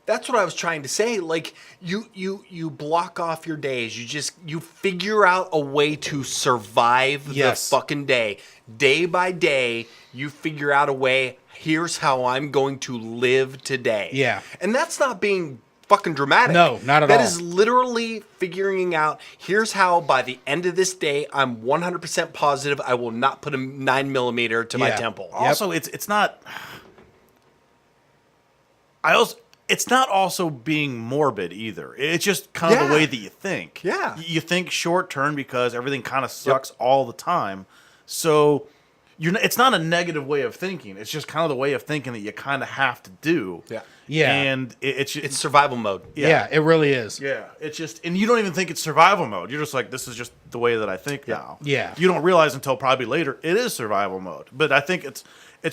what I was trying to say. Like, you block off your days. You figure out a way to survive the fucking day. Day by day, you figure out a way. Here's how I'm going to live today. Yeah. And that's not being fucking dramatic. No, not at all. That is literally figuring out, here's how by the end of this day, I'm 100% positive I will not put a 9mm to my temple. Also, it's not. It's not also being morbid either. It's just kind of the way that you think. Yeah. You think short term because everything kind of sucks all the time. So it's not a negative way of thinking. It's just kind of the way of thinking that you kind of have to do. Yeah. Yeah. And it's survival mode. Yeah, it really is. Yeah. It's just, and you don't even think it's survival mode. You're just like, this is just the way that I think now. Yeah. You don't realize until probably later it is survival mode. But I think it's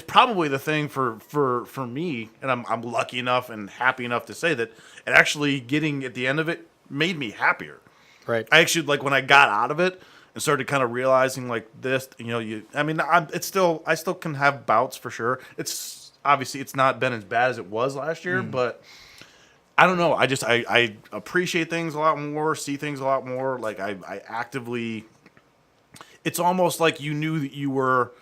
probably the thing for me, and I'm lucky enough and happy enough to say that it actually getting at the end of it made me happier. Right. I actually, like, when I got out of it and started kind of realizing, like, this, I still can have bouts for sure. It's obviously it's not been as bad as it was last year, but I don't know. I appreciate things a lot more, see things a lot more. Like, I actively, it's almost like you knew that you were.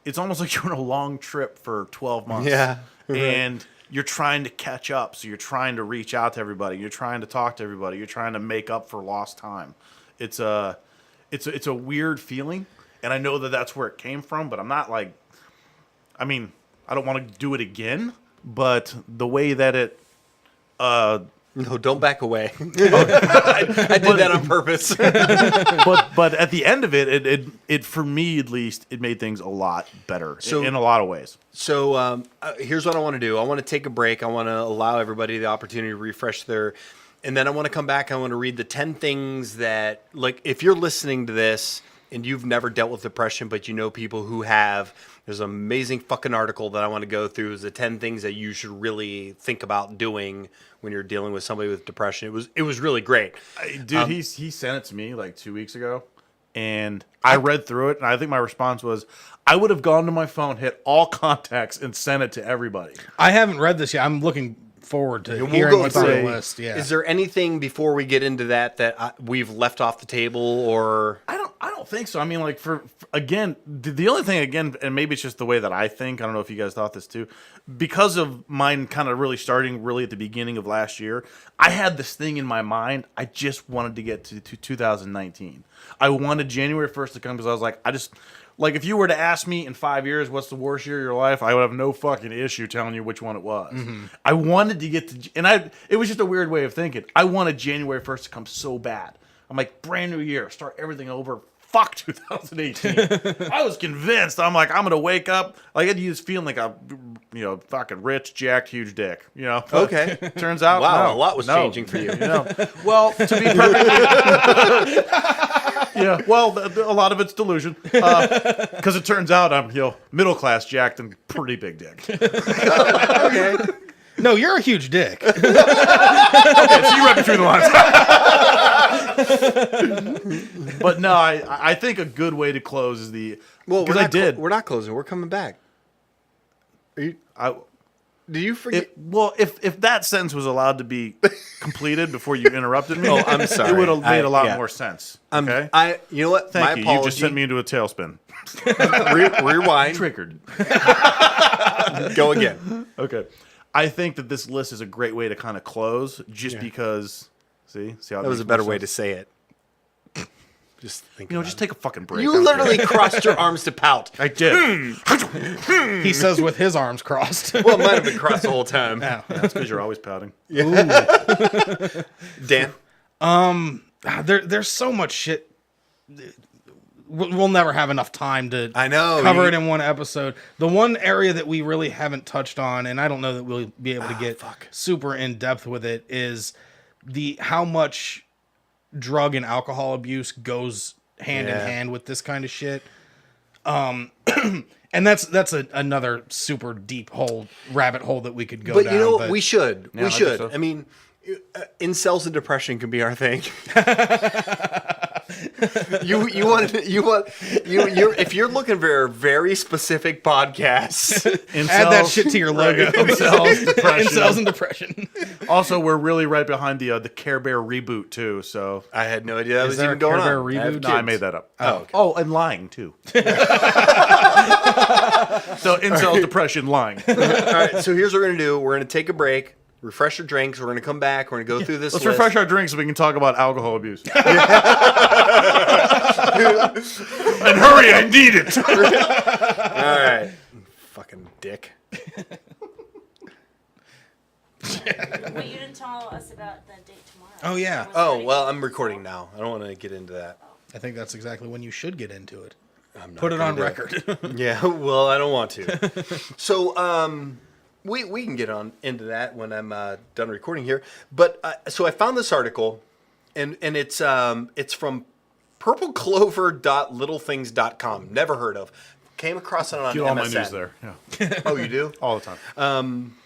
It's almost like you're on a long trip for 12 months. Yeah. Right. And you're trying to catch up. So you're trying to reach out to everybody. You're trying to talk to everybody. You're trying to make up for lost time. It's a weird feeling. And I know that that's where it came from, but I'm not like, I don't want to do it again, but the way that it, no, don't back away. I did that on purpose. but at the end of it for me at least, it made things a lot better in a lot of ways. So here's what I want to do. I want to take a break. I want to allow everybody the opportunity to refresh and then I want to come back. I want to read the 10 things that, like, if you're listening to this and you've never dealt with depression, but you know people who have, there's an amazing fucking article that I want to go through. Is the 10 things that you should really think about doing when you're dealing with somebody with depression. It was really great. Dude, he sent it to me like 2 weeks ago, and I read through it, and I think my response was, I would have gone to my phone, hit all contacts, and sent it to everybody. I haven't read this yet. I'm looking forward to hearing what's on the list. Yeah. Is there anything before we get into that we've left off the table, or? I don't think so. I mean, like again, the only thing again, and maybe it's just the way that I think. I don't know if you guys thought this too, because of mine kind of really starting really at the beginning of last year. I had this thing in my mind. I just wanted to get to 2019. I wanted January 1st to come because I was like, like if you were to ask me in 5 years what's the worst year of your life, I would have no fucking issue telling you which one it was. Mm-hmm. I wanted to get to, and it was just a weird way of thinking. I wanted January 1st to come so bad. I'm like, brand new year, start everything over. Fuck 2018. I was convinced. I'm like, I'm gonna wake up. Like I had to feeling like a, fucking rich, jacked, huge dick. Okay. Turns out, wow, a lot was changing for you. Well, to be perfectly, yeah. Well, a lot of it's delusion. Because it turns out I'm, middle class, jacked, and pretty big dick. Okay. No, you're a huge dick. Okay, so you read between the lines. But no, I think a good way to close is because I did. We're not closing. We're coming back. Did you forget? If that sentence was allowed to be completed before you interrupted me, oh, I'm sorry. It would have made a lot more sense. Okay. You know what? Thank you. Apology. You just sent me into a tailspin. Rewind. Triggered. Go again. Okay. I think that this list is a great way to kind of close, just because. See how that was a better way to say it. Just think. Just take a fucking break. You literally crossed your arms to pout. I did. He says with his arms crossed. Well, it might have been crossed the whole time. Yeah. That's because you're always pouting. Yeah. Dan. There's so much shit. We'll never have enough time to cover it in one episode. The one area that we really haven't touched on, and I don't know that we'll be able to get super in depth with it, is how much drug and alcohol abuse goes hand in hand with this kind of shit. And that's another super deep rabbit hole that we could go down. But you know what? We should. Yeah, we should. so. I mean, incels and depression can be our thing. If you're looking for a very specific podcast, add that shit to your logo. Right. Incels and depression. Also, we're really right behind the Care Bear reboot too. So I had no idea that was there even a going Care Bear on. reboot? No, I made that up. Oh, okay. Oh, and lying too. So incels, depression, lying. All right, so here's what we're gonna do. We're gonna take a break. Refresh your drinks. We're going to come back. We're going to go through this Let's list. refresh our drinks so we can talk about alcohol abuse. And hurry, I need it. All right. Fucking dick. Wait, you didn't tell us about the date tomorrow. Oh, yeah. Oh, well, I'm recording now. I don't want to get into that. I think that's exactly when you should get into it. I'm not Put it gonna on do record. Yeah, well, I don't want to. So, we can get on into that when I'm done recording here. But so I found this article, and it's from purpleclover.littlethings.com. Never heard of. Came across it on Get MSN. all my news there. Yeah. Oh, you do? All the time.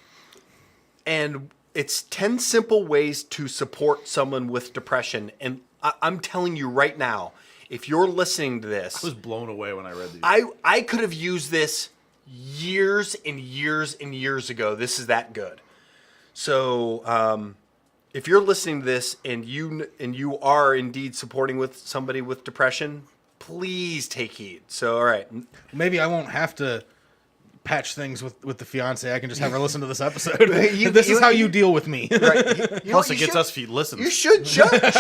And it's 10 simple ways to support someone with depression. And I'm telling you right now, if you're listening to this, I was blown away when I read these. I could have used this years and years and years ago. This is that good. So if you're listening to this and you are indeed supporting with somebody with depression, please take heed. So all right, Maybe I won't have to patch things with the fiance. I can just have her listen to this episode. This is how you deal with me. right. Plus, it gets us feet listens. You should judge.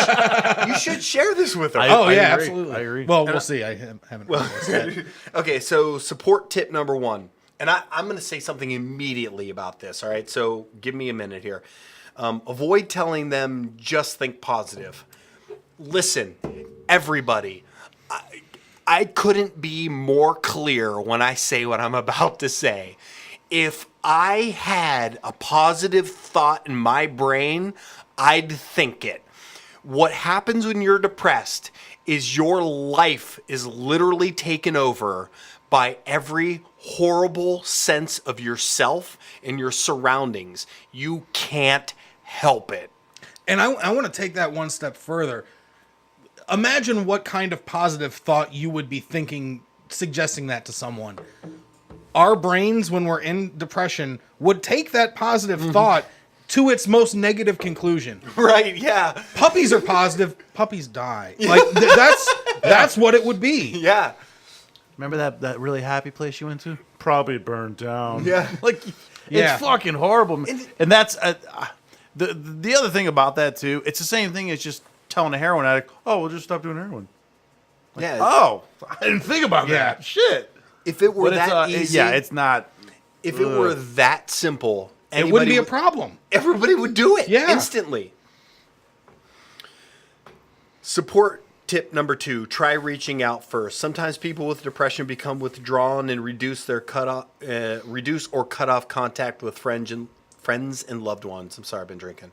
You should share this with her. I yeah, agree. absolutely. I agree. Well, we'll see. I haven't realized that. Okay, so support tip number 1. And I'm going to say something immediately about this, all right? So give me a minute here. Avoid telling them just think positive. Listen, everybody, I couldn't be more clear when I say what I'm about to say. If I had a positive thought in my brain, I'd think it. What happens when you're depressed is your life is literally taken over by every horrible sense of yourself and your surroundings. You can't help it. And I want to take that one step further. Imagine what kind of positive thought you would be thinking, suggesting that to someone. Our brains, when we're in depression, would take that positive thought to its most negative conclusion. Right, yeah. Puppies are positive. Puppies die. Like that's That's what it would be. Yeah. Remember that really happy place you went to? Probably burned down. Yeah. Like, Yeah. it's fucking horrible. And that's the other thing about that too. It's the same thing as just telling a heroin addict, "Oh, we'll just stop doing heroin." Yeah. Oh, I didn't think about Yeah. that. Shit. If it were But that easy, it's not. if it were that simple, It wouldn't be a would- problem. Everybody would do it Yeah. instantly. Support tip number 2, try reaching out first. Sometimes people with depression become withdrawn and reduce or cut off contact with friends and loved ones. I'm sorry, I've been drinking.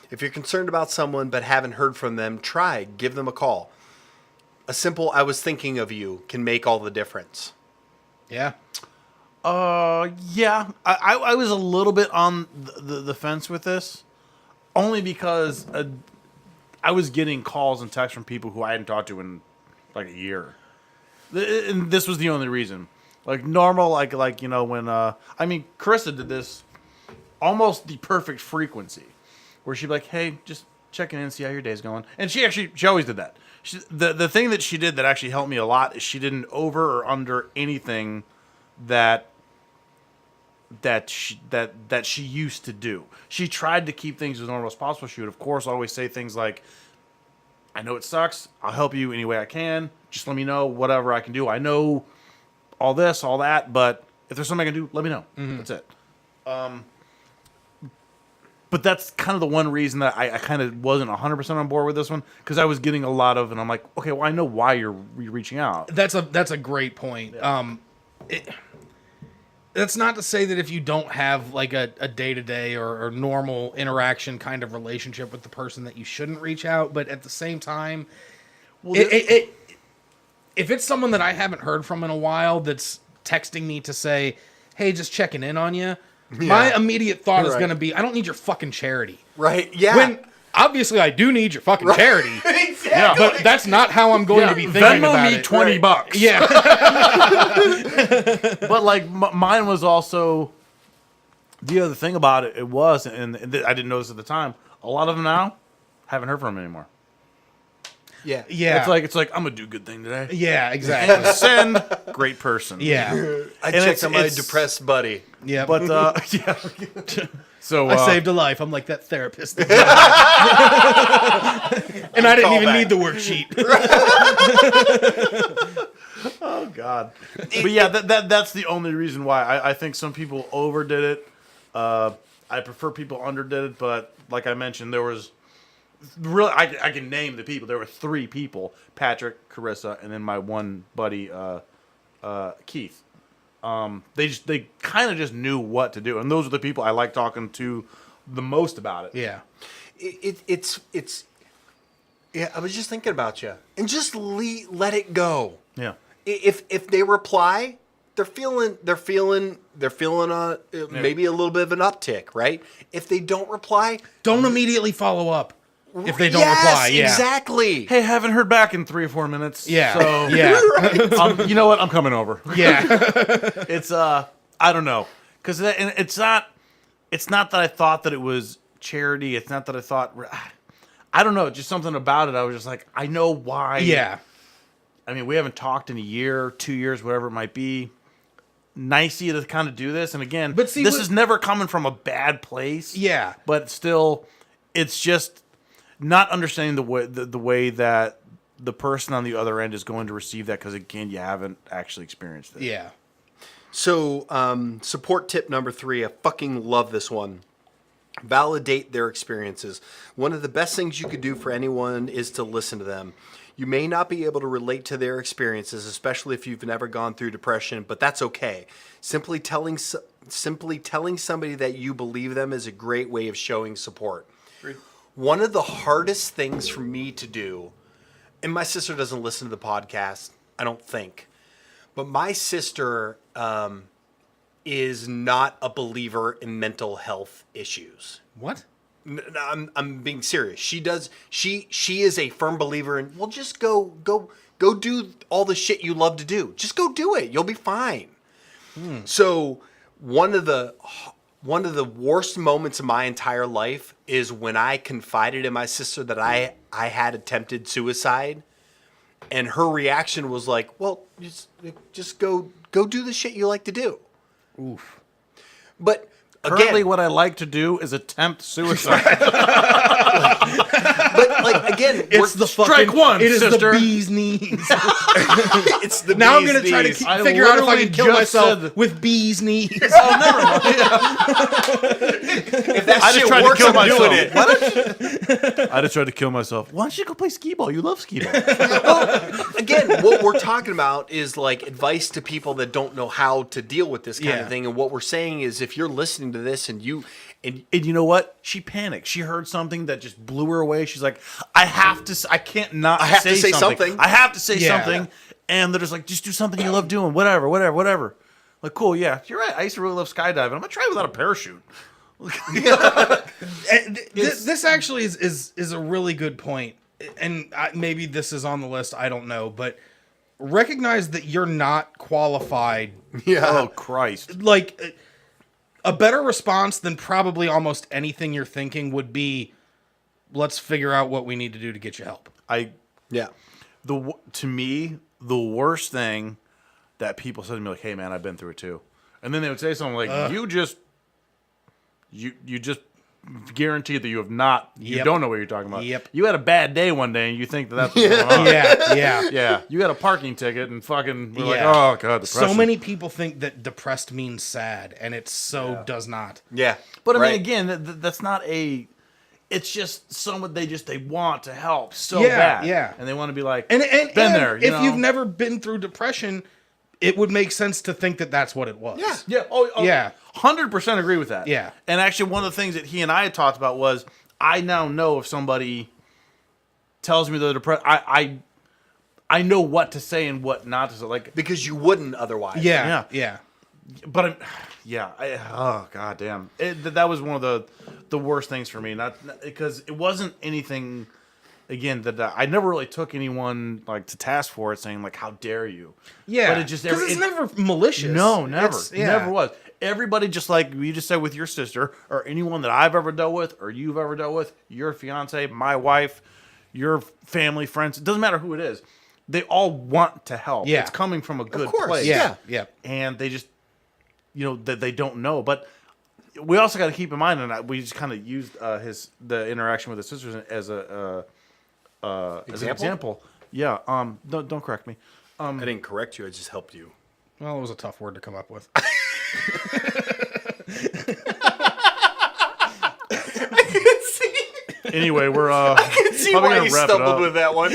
If you're concerned about someone but haven't heard from them, give them a call. A simple "I was thinking of you" can make all the difference. Yeah. Yeah. I was a little bit on the fence with this, only because I was getting calls and texts from people who I hadn't talked to in like a year. And this was the only reason. Like normal, like when Carissa did this almost the perfect frequency, where she'd be like, "Hey, just checking in, see how your day's going." And she always did that. The thing that she did that actually helped me a lot is she didn't over or under anything that she used to do. She tried to keep things as normal as possible. She would, of course, always say things like, "I know it sucks. I'll help you any way I can. Just let me know whatever I can do. I know all this, all that, but if there's something I can do, let me know." That's it. But that's kind of the one reason that I kind of wasn't 100% on board with this one, because I was getting a lot of, and I'm like, okay, well, I know why you're reaching out. That's a great point. Yeah. That's not to say that if you don't have like a day-to-day or normal interaction kind of relationship with the person that you shouldn't reach out, but at the same time, if it's someone that I haven't heard from in a while that's texting me to say, "Hey, just checking in on you," my immediate thought is going to be, I don't need your fucking charity. Right? Yeah. When obviously I do need your fucking charity. Exactly. Yeah. But that's not how I'm going to be thinking Venmo about me it. $20. Yeah. But like mine was also the other thing about it. It was, and I didn't notice at the time. A lot of them now haven't heard from them anymore. Yeah. Yeah. It's like I'm gonna do a good thing today. Yeah, exactly. Send, great person. Yeah. I And checked on my it's- depressed buddy. Yeah. But yeah. So I saved a life. I'm like that therapist. And I didn't Call even back. need the worksheet. Oh God. But yeah, that's the only reason why I think some people overdid it. I prefer people underdid it, but like I mentioned, there was really I can name the people. There were 3 people: Patrick, Carissa, and then my one buddy Keith. They kind of just knew what to do, and those are the people I like talking to the most about it. Yeah. It's yeah. I was just thinking about you, and just let it go. Yeah. If they reply, they're feeling maybe a little bit of an uptick, right? If they don't reply, Don't immediately follow up if they don't yes, reply. Yeah. exactly. Hey, haven't heard back in 3 or 4 minutes. Yeah. So Yeah. you know what? I'm coming over. Yeah. It's I don't know, because it's not that I thought that it was charity. It's not that I thought, I don't know, just something about it. I was just like, I know why. Yeah. I mean, we haven't talked in a year, 2 years, whatever it might be. Nice of you to kind of do this, and again, But see, this what- is never coming from a bad place. Yeah. But still, it's just not understanding the way that the person on the other end is going to receive that, because again, you haven't actually experienced it. Yeah. So, support tip number 3, I fucking love this one. Validate their experiences. One of the best things you could do for anyone is to listen to them. You may not be able to relate to their experiences, especially if you've never gone through depression, but that's okay. Simply telling somebody that you believe them is a great way of showing support. One of the hardest things for me to do, and my sister doesn't listen to the podcast, I don't think, but my sister is not a believer in mental health issues. What? I'm being serious. She does. She is a firm believer in. Well, just go do all the shit you love to do. Just go do it. You'll be fine. So one of the worst moments of my entire life is when I confided in my sister that I had attempted suicide, And her reaction was like, well, just go do the shit you like to do. Oof. But Currently, again, what I like to do is attempt suicide. but like again, It's the fucking strike one, It is sister. the bee's knees. it's the Now I'm bee's gonna try to knees. figure out if I literally can kill just myself said- with bee's knees. If that I shit just tried to works, kill I'm myself. doing it. I just tried to kill myself. Why don't you go play skee ball? You love skee ball. Again, what we're talking about is like advice to people that don't know how to deal with this kind Yeah. of thing. And what we're saying is, if you're listening to this and you And you know what? She panicked. She heard something that just blew her away. She's like, I have to. I can't not. I have to say something. I have to say Yeah. something. And they're just like, just do something you love doing. Whatever. Like, cool. Yeah, you're right. I used to really love skydiving. I'm gonna try it without a parachute. And this actually is a really good point, and maybe this is on the list. I don't know, but recognize that you're not qualified. Oh Christ. Like a better response than probably almost anything you're thinking would be, let's figure out what we need to do to get you help. yeah. To me, the worst thing that people said to me, like, hey man, I've been through it too. And then they would say something like, you just guarantee that you have not, you Yep. don't know what you're talking about. Yep. You had a bad day one day and you think that's what's going on. Yeah. Yeah. You got a parking ticket and fucking, we're like, Yeah. oh God, depression. So many people think that depressed means sad, and it does not. Yeah. But I Right. mean, again, that's not a, it's just someone they want to help so Yeah, bad. yeah. And they want to be like, And been there. You if know? you've never been through depression, it would make sense to think that that's what it was. Yeah. Yeah. Oh, Yeah. 100% agree with that. Yeah. And actually, one of the things that he and I had talked about was I now know if somebody tells me they're depressed, I know what to say and what not to say. Like, Because you wouldn't otherwise. Yeah. Yeah. but oh god damn, that was one of the worst things for me. Not because it wasn't anything. Again, that I never really took anyone like to task for it, saying like, "How dare you?" Yeah. but it just because it's never malicious. No, never. It's- yeah. Never was. Everybody, just like you just said with your sister, or anyone that I've ever dealt with, or you've ever dealt with, your fiance, my wife, your family, friends, it doesn't matter who it is. They all want to help. Yeah. It's coming from a good course, place. Yeah. Yeah. And they just, that they don't know. But we also got to keep in mind, and we just kind of used the interaction with his sisters as an example. Yeah. Don't correct me. I didn't correct you. I just helped you. Well, it was a tough word to come up with. Anyway, we're See probably why gonna you wrap it stumbled up. with that one.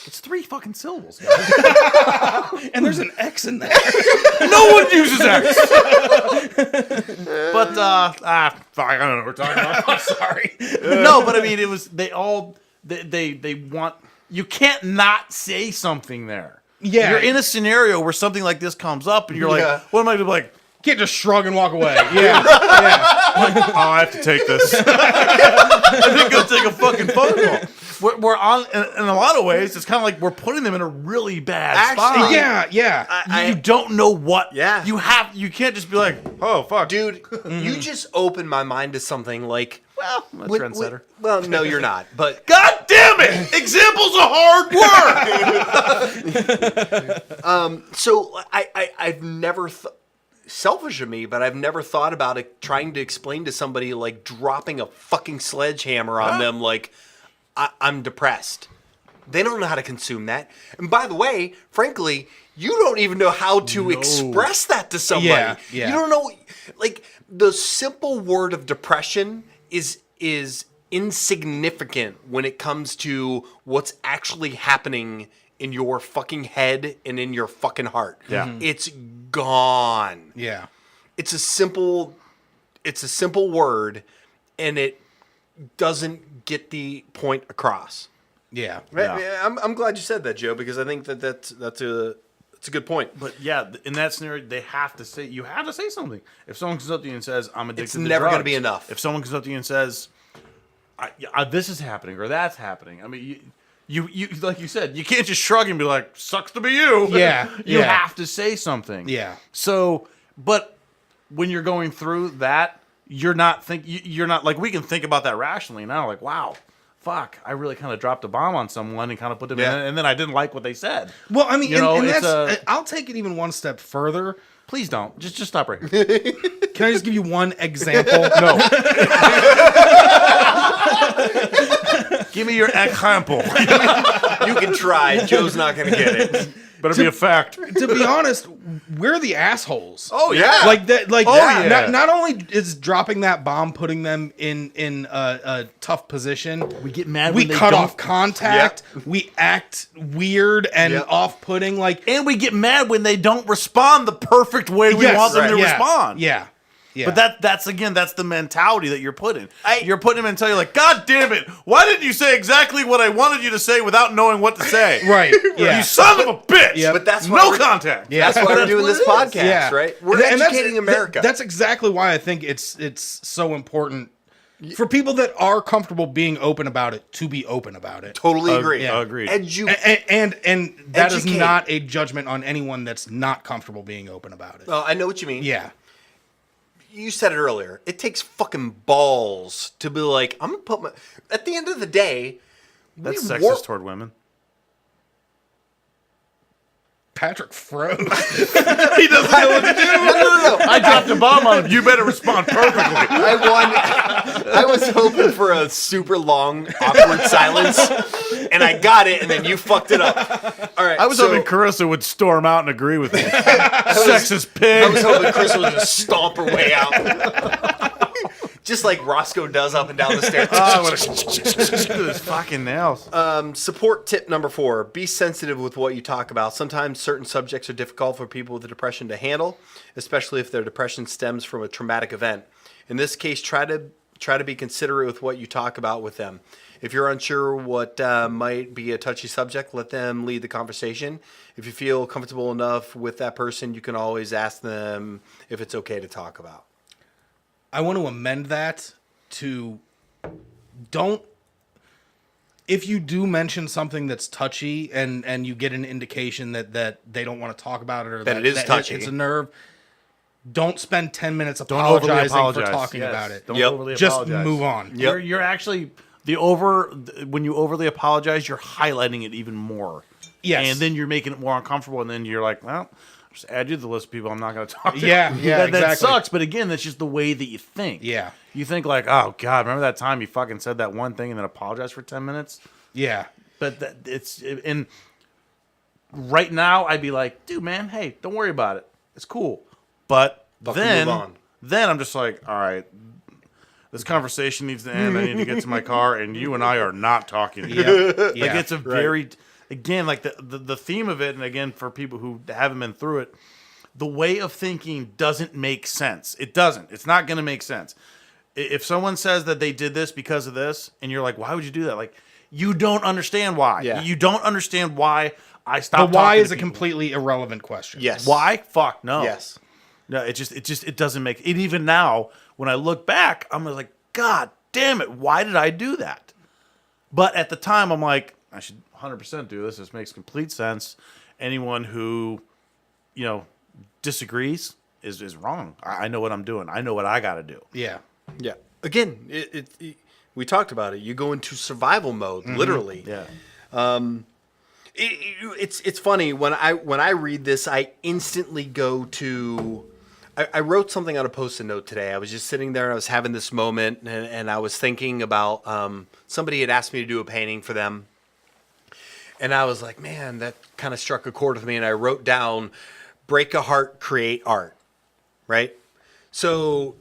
It's 3 fucking syllables, guys. And there's an X in there. No one uses X. But fuck, I don't know what we're talking about. I'm sorry. No, but I mean, it was they want. You can't not say something there. Yeah. You're in a scenario where something like this comes up, and you're Yeah. like, "What am I gonna be like?" Can't just shrug and walk away. Yeah. Oh, I have to take this. I think I'll take a fucking phone call. We're on in a lot of ways. It's kind of like we're putting them in a really bad Actually, spot. Yeah. Yeah. You don't know what. Yeah. You can't just be like, oh fuck, Dude, you just opened my mind to something like, well, I'm a with- trendsetter. well, no, you're not. But God damn it! Examples are hard work. so I've never selfish of me, but I've never thought about it trying to explain to somebody like dropping a fucking sledgehammer on them like I'm depressed. They don't know how to consume that. And by the way, frankly, you don't even know how to express that to somebody. Yeah, yeah. You don't know, like the simple word of depression is insignificant when it comes to what's actually happening in your fucking head and in your fucking heart. Yeah. Mhm. It's gone. Yeah. It's a simple word, and it doesn't get the point across. Yeah. Right? Yeah. I'm glad you said that, Joe, because I think that's a good point. But yeah, in that scenario, you have to say something. If someone comes up to you and says, "I'm addicted," It's to never gonna drugs," be enough. If someone comes up to you and says, "This is happening" or "That's happening," I mean, you like you said, you can't just shrug and be like, "Sucks to be you." Yeah, you yeah. have to say something. Yeah. So, but when you're going through that, you're not like we can think about that rationally now. Like, wow, fuck, I really kind of dropped a bomb on someone and kind of put them Yeah. in, and then I didn't like what they said. Well, I mean, You know, and it's that's I'll take it even one step further. Please don't. Just stop right here. Can I just give you one example? No. Give me your example. You can try. Joe's not going to get it. Better be a fact. To be honest, we're the assholes. Oh, yeah. Like that. Like yeah. not only is dropping that bomb putting them in a tough position. We get mad We when they cut don't. off contact. We act weird and Yep. off-putting. Like And we get mad when they don't respond the perfect way we Yes, want them to yeah, respond. Yeah. Yeah. But that's the mentality that you're putting. I- You're putting them until you're like, God damn it! Why didn't you say exactly what I wanted you to say without knowing what to say? right. Yeah. You son of a bitch! Yep. But that's why no we're- contact. Yeah. That's why we're doing what this it is. podcast, Yeah. right? We're And that's- educating America. That's exactly why I think it's so important for people that are comfortable being open about it to be open about it. totally agree. yeah. Agreed. And that is Educate. not a judgment on anyone that's not comfortable being open about it. I know what you mean. Yeah. You said it earlier. It takes fucking balls to be like, I'm going to put my... At the end of the day... That's we sexist warp- toward women. Patrick froze. He doesn't know what to do. No. I dropped a bomb on him. You better respond perfectly. I won. I was hoping for a super long, awkward silence, and I got it, and then you fucked it up. All right. I was so hoping Carissa would storm out and agree with me. Sexist pig. I was hoping Chris would just stomp her way out. Just like Roscoe does up and down the stairs. Look at his fucking nails. Support tip number 4. Be sensitive with what you talk about. Sometimes certain subjects are difficult for people with depression to handle, especially if their depression stems from a traumatic event. In this case, try to be considerate with what you talk about with them. If you're unsure what might be a touchy subject, let them lead the conversation. If you feel comfortable enough with that person, you can always ask them if it's okay to talk about. I want to amend that to don't. If you do mention something that's touchy and you get an indication that they don't want to talk about it or That it is touchy. it's a nerve, don't spend 10 minutes Don't overly apologizing apologize. for talking Yes. about it. Don't Yep. overly Just apologize. move on. Yep. You're actually when you overly apologize, you're highlighting it even more. Yes. And then you're making it more uncomfortable, and then you're like, well, just add you to the list of people I'm not going to talk to. Yeah, that exactly. sucks. But again, that's just the way that you think. Yeah. You think like, oh God, remember that time you fucking said that one thing and then apologized for 10 minutes? Yeah. But and right now I'd be like, dude, man, hey, don't worry about it. It's cool. But Fucking then, move on. then I'm just like, all right, this conversation needs to end. I need to get to my car, and you and I are not talking again. Yeah. Like it's a very, again, like the theme of it, and again for people who haven't been through it, the way of thinking doesn't make sense. It doesn't. It's not going to make sense. If someone says that they did this because of this, and you're like, why would you do that? Like, you don't understand why. Yeah. You don't understand why I stopped. The why talking is to a people. completely irrelevant question. Yes. Why? Fuck no. Yes. No, it doesn't make it. Even now, when I look back, I'm like, God damn it, why did I do that? But at the time, I'm like, I should 100% do this. This makes complete sense. Anyone who, disagrees is wrong. I know what I'm doing. I know what I got to do. Yeah. Yeah. Again, we talked about it. You go into survival mode, literally. Yeah. It's funny when I read this, I instantly go to. I wrote something on a post-it note today. I was just sitting there and I was having this moment, and I was thinking about somebody had asked me to do a painting for them, and I was like, man, that kind of struck a chord with me, and I wrote down, "Break a heart, create art." Right. So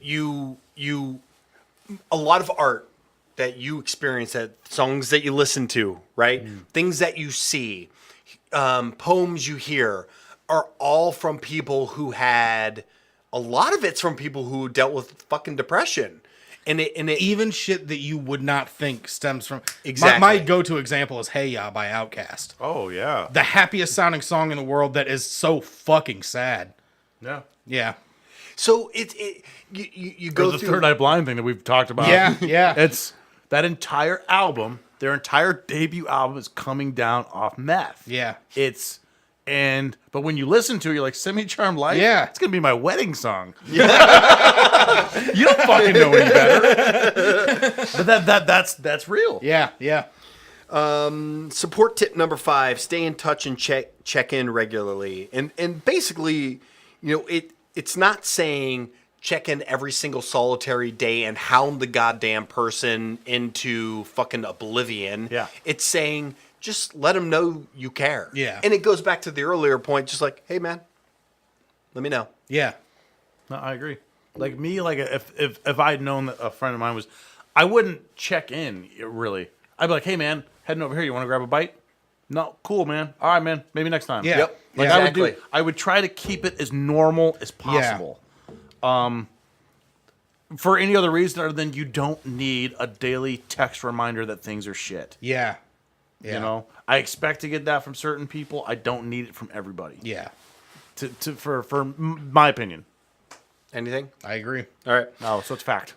a lot of art that you experience, that songs that you listen to, right? Things that you see, poems you hear, are all from people who had. A lot of it's from people who dealt with fucking depression, and it Even shit that you would not think stems from. Exactly. My go-to example is "Hey Ya" by Outkast. Oh yeah. The happiest sounding song in the world that is so fucking sad. Yeah. Yeah. So you Or go the through Third Eye Blind thing that we've talked about. Yeah, yeah. It's that entire album. Their entire debut album is coming down off meth. Yeah. But when you listen to it, you're like, Semi-Charmed Life? Yeah. It's going to be my wedding song. You don't fucking know any better. But that's real. Yeah. Support tip number 5: stay in touch and check in regularly. And basically, it's not saying check in every single solitary day and hound the goddamn person into fucking oblivion. Yeah. It's saying just let them know you care. Yeah. And it goes back to the earlier point, just like, hey man, let me know. Yeah. No, I agree. Like me, like if I'd known that a friend of mine was, I wouldn't check in really. I'd be like, hey man, heading over here, you want to grab a bite? No, cool man. All right man, maybe next time. Yeah. Yep. Like Yeah. Exactly. I would try to keep it as normal as possible. For any other reason other than you don't need a daily text reminder that things are shit. Yeah. You know, I expect to get that from certain people. I don't need it from everybody. Yeah. For my opinion. Anything? I agree. All right. Oh, so it's fact.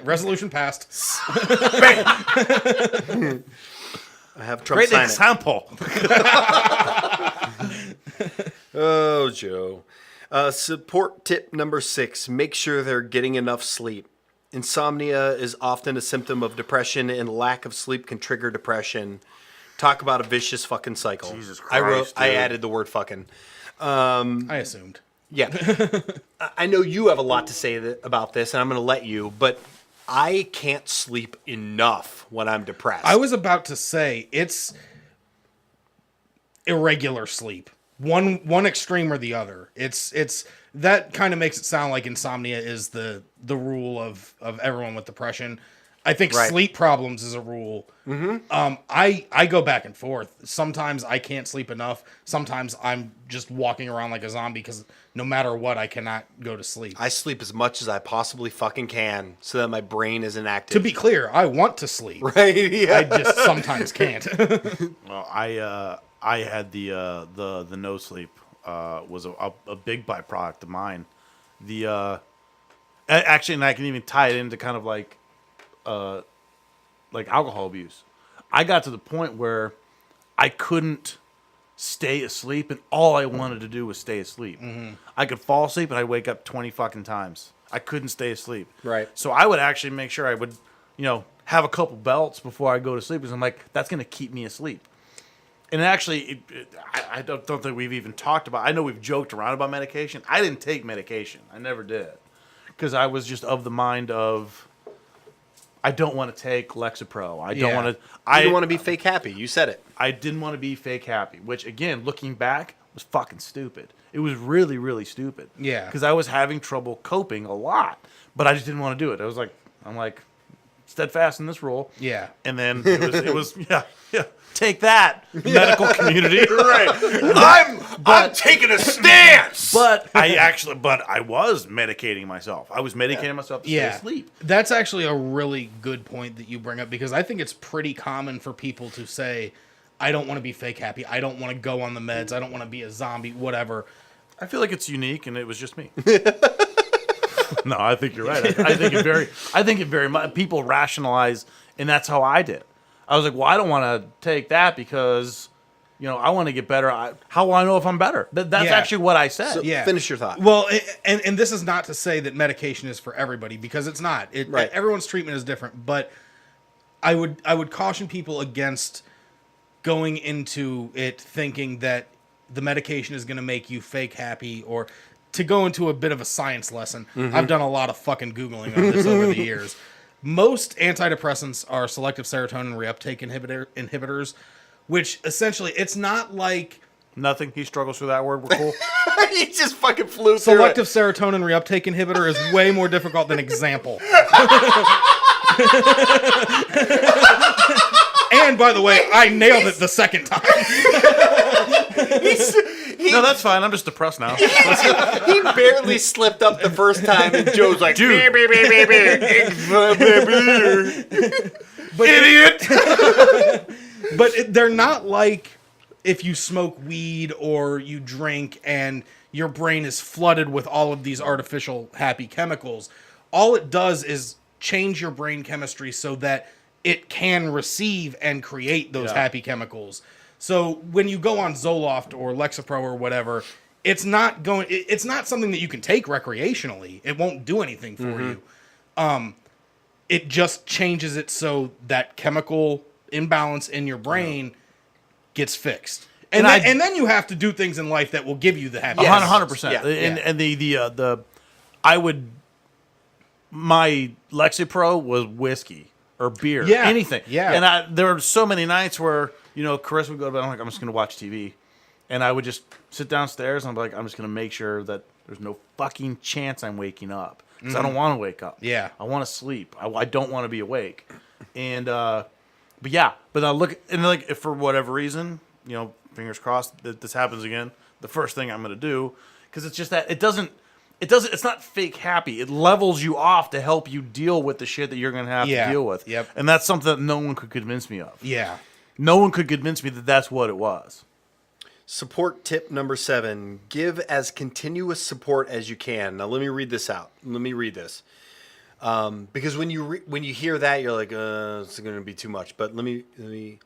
Resolution passed. I have Trump Great sign it. example. Oh, Joe. Support tip number 6: make sure they're getting enough sleep. Insomnia is often a symptom of depression, and lack of sleep can trigger depression. Talk about a vicious fucking cycle. Jesus I Christ, I dude. added the word fucking. I assumed. Yeah. I know you have a lot to say about this, and I'm going to let you, but I can't sleep enough when I'm depressed. I was about to say it's irregular sleep. One extreme or the other. It's that kind of makes it sound like insomnia is the rule of everyone with depression. I think Right. sleep problems is a rule. Mm-hmm. I go back and forth. Sometimes I can't sleep enough. Sometimes I'm just walking around like a zombie because no matter what, I cannot go to sleep. I sleep as much as I possibly fucking can so that my brain isn't active. To be clear, I want to sleep. right? Yeah. I just sometimes can't. Well, I had the no sleep was a big byproduct of mine. Actually, and I can even tie it into kind of like alcohol abuse. I got to the point where I couldn't stay asleep, and all I wanted to do was stay asleep. Mm-hmm. I could fall asleep, and I'd wake up 20 fucking times. I couldn't stay asleep. Right. So I would actually make sure I would, have a couple belts before I go to sleep, because I'm like, that's going to keep me asleep. And actually, I don't think we've even talked about. I know we've joked around about medication. I didn't take medication. I never did, because I was just of the mind of, I don't want to take Lexapro. I don't Yeah. want to. You don't want to be fake happy. You said it. I didn't want to be fake happy, which again, looking back, was fucking stupid. It was really, really stupid. Yeah. Because I was having trouble coping a lot, but I just didn't want to do it. I'm like steadfast in this role. Yeah. And then it was yeah. Take that, medical community. Right. I'm taking a stance. But I was medicating myself. I was medicating myself to stay asleep. That's actually a really good point that you bring up, because I think it's pretty common for people to say, I don't want to be fake happy. I don't want to go on the meds. I don't want to be a zombie, whatever. I feel like it's unique, and it was just me. No, I think you're right. I think it very much. People rationalize, and that's how I did. I was like, well, I don't want to take that because, I want to get better. How will I know if I'm better? That's Yeah. actually what I said. So Yeah. finish your thought. Well, and this is not to say that medication is for everybody, because it's not. Right. Everyone's treatment is different, but I would caution people against going into it thinking that the medication is going to make you fake happy, or to go into a bit of a science lesson. Mm-hmm. I've done a lot of fucking Googling on this over the years. Most antidepressants are selective serotonin reuptake inhibitors, which essentially, it's not like Nothing. He struggles through that word. We're cool. He just fucking flew through selective it. serotonin reuptake inhibitor is way more difficult than example. And by the way, I nailed it the second time. No, that's fine. I'm just depressed now. He barely slipped up the first time, and Joe's like, Dude. Idiot. But they're not like if you smoke weed or you drink and your brain is flooded with all of these artificial happy chemicals. All it does is change your brain chemistry so that it can receive and create those Yeah. happy chemicals. So when you go on Zoloft or Lexapro or whatever, it's not something that you can take recreationally. It won't do anything for you. It just changes it so that chemical imbalance in your brain gets fixed. And then you have to do things in life that will give you the happiness. 100%. Yeah. And my Lexapro was whiskey or beer, anything. Yeah. And there were so many nights where, Chris would go to bed, I'm just going to watch TV. And I would just sit downstairs and I'm like, I'm just going to make sure that there's no fucking chance I'm waking up. Because I don't want to wake up. Yeah. I want to sleep. I don't want to be awake. And, but I look, and like, if for whatever reason, fingers crossed that this happens again, the first thing I'm going to do, because it's just that it's not fake happy. It levels you off to help you deal with the shit that you're going to have to deal with. Yep. And that's something that no one could convince me of. Yeah. No one could convince me that that's what it was. Support tip number 7, give as continuous support as you can. Now, let me read this out. Let me read this. Because when you hear that, you're like, it's going to be too much. But let me.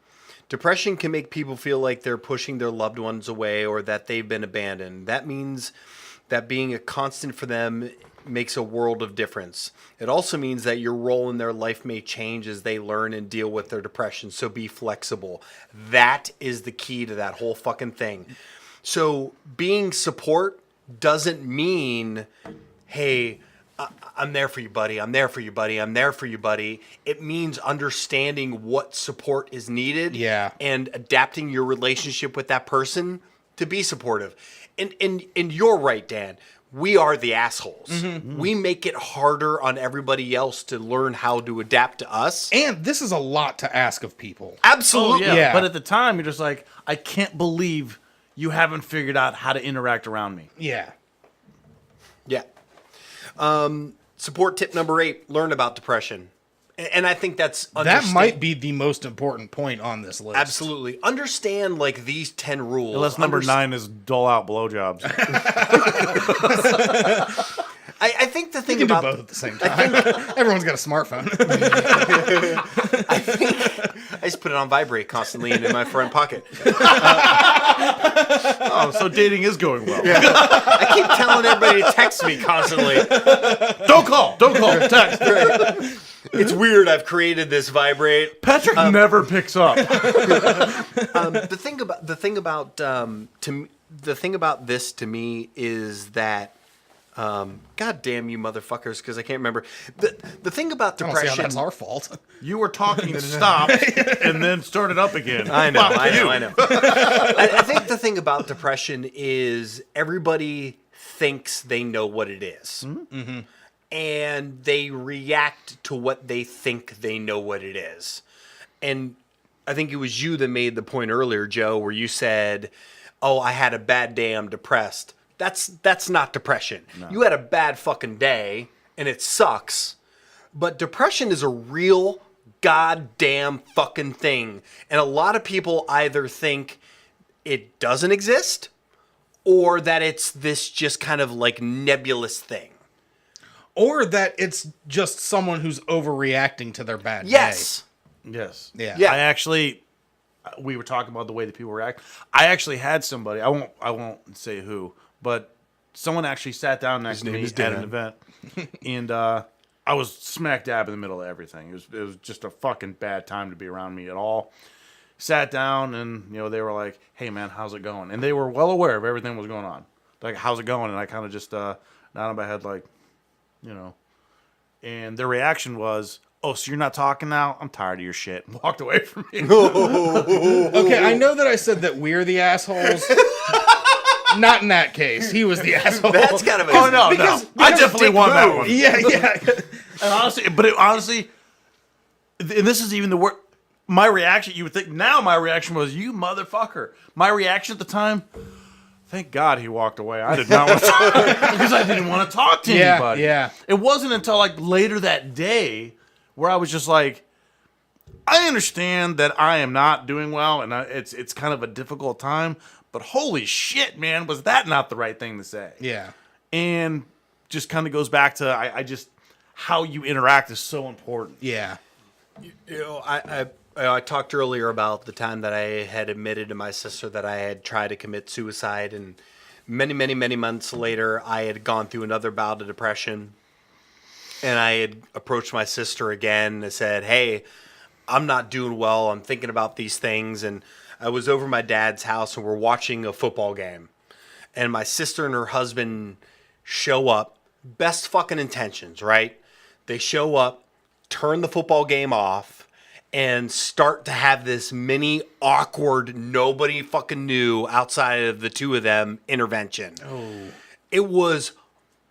Depression can make people feel like they're pushing their loved ones away or that they've been abandoned. That means that being a constant for them makes a world of difference. It also means that your role in their life may change as they learn and deal with their depression. So be flexible. That is the key to that whole fucking thing. So being support doesn't mean, hey, I'm there for you, buddy. I'm there for you, buddy. I'm there for you, buddy. It means understanding what support is needed and adapting your relationship with that person to be supportive. And you're right, Dan. We are the assholes. Mm-hmm. We make it harder on everybody else to learn how to adapt to us. And this is a lot to ask of people. Absolutely. Oh, yeah. But at the time, you're just like, I can't believe you haven't figured out how to interact around me. Yeah. Yeah. Support tip number 8, learn about depression. And I think that might be the most important point on this list. Absolutely. Understand like these 10 rules. Unless number 9 is dole out blowjobs. I think the thing you can about do both at the same time. Everyone's got a smartphone. I just put it on vibrate constantly and in my front pocket. So dating is going well. Yeah. I keep telling everybody to text me constantly. Don't call, text. Right. It's weird. I've created this vibrate. Patrick never picks up. The thing about this to me is that, God damn you motherfuckers, because I can't remember. The thing about depression. I don't see how that's our fault. You were talking, stopped, and then started up again. I know. I think the thing about depression is everybody thinks they know what it is. Mm-hmm. And they react to what they think they know what it is. And I think it was you that made the point earlier, Joe, where you said, oh, I had a bad day, I'm depressed. That's not depression. No. You had a bad fucking day, and it sucks. But depression is a real goddamn fucking thing. And a lot of people either think it doesn't exist or that it's this just kind of like nebulous thing. Or that it's just someone who's overreacting to their bad day. Yes. Yeah. We were talking about the way that people react. I actually had somebody, I won't say who, but someone actually sat down next to me at an event, and I was smack dab in the middle of everything. It was just a fucking bad time to be around me at all. Sat down, and they were like, "Hey man, how's it going?" And they were well aware of everything that was going on. Like, "How's it going?" And I kind of just nodded my head, like, and their reaction was, "Oh, so you're not talking now? I'm tired of your shit." And walked away from me. Okay, I know that I said that we're the assholes. Not in that case. He was the asshole. That's kind of a... Oh, no. I definitely won that one. Yeah. And honestly, and this is even the word. My reaction, you would think, now my reaction was, you motherfucker. My reaction at the time, thank God he walked away. I did not want to talk because I didn't want to talk to anybody. Yeah. It wasn't until like later that day where I was just like, I understand that I am not doing well and it's kind of a difficult time, but holy shit, man, was that not the right thing to say? Yeah. And just kind of goes back to I just how you interact is so important. Yeah. I talked earlier about the time that I had admitted to my sister that I had tried to commit suicide, and many months later, I had gone through another bout of depression, and I had approached my sister again and said, "Hey, I'm not doing well. I'm thinking about these things." And I was over my dad's house, and we're watching a football game, and my sister and her husband show up. Best fucking intentions, right? They show up, turn the football game off, and start to have this mini awkward, nobody fucking knew outside of the two of them intervention. Oh. It was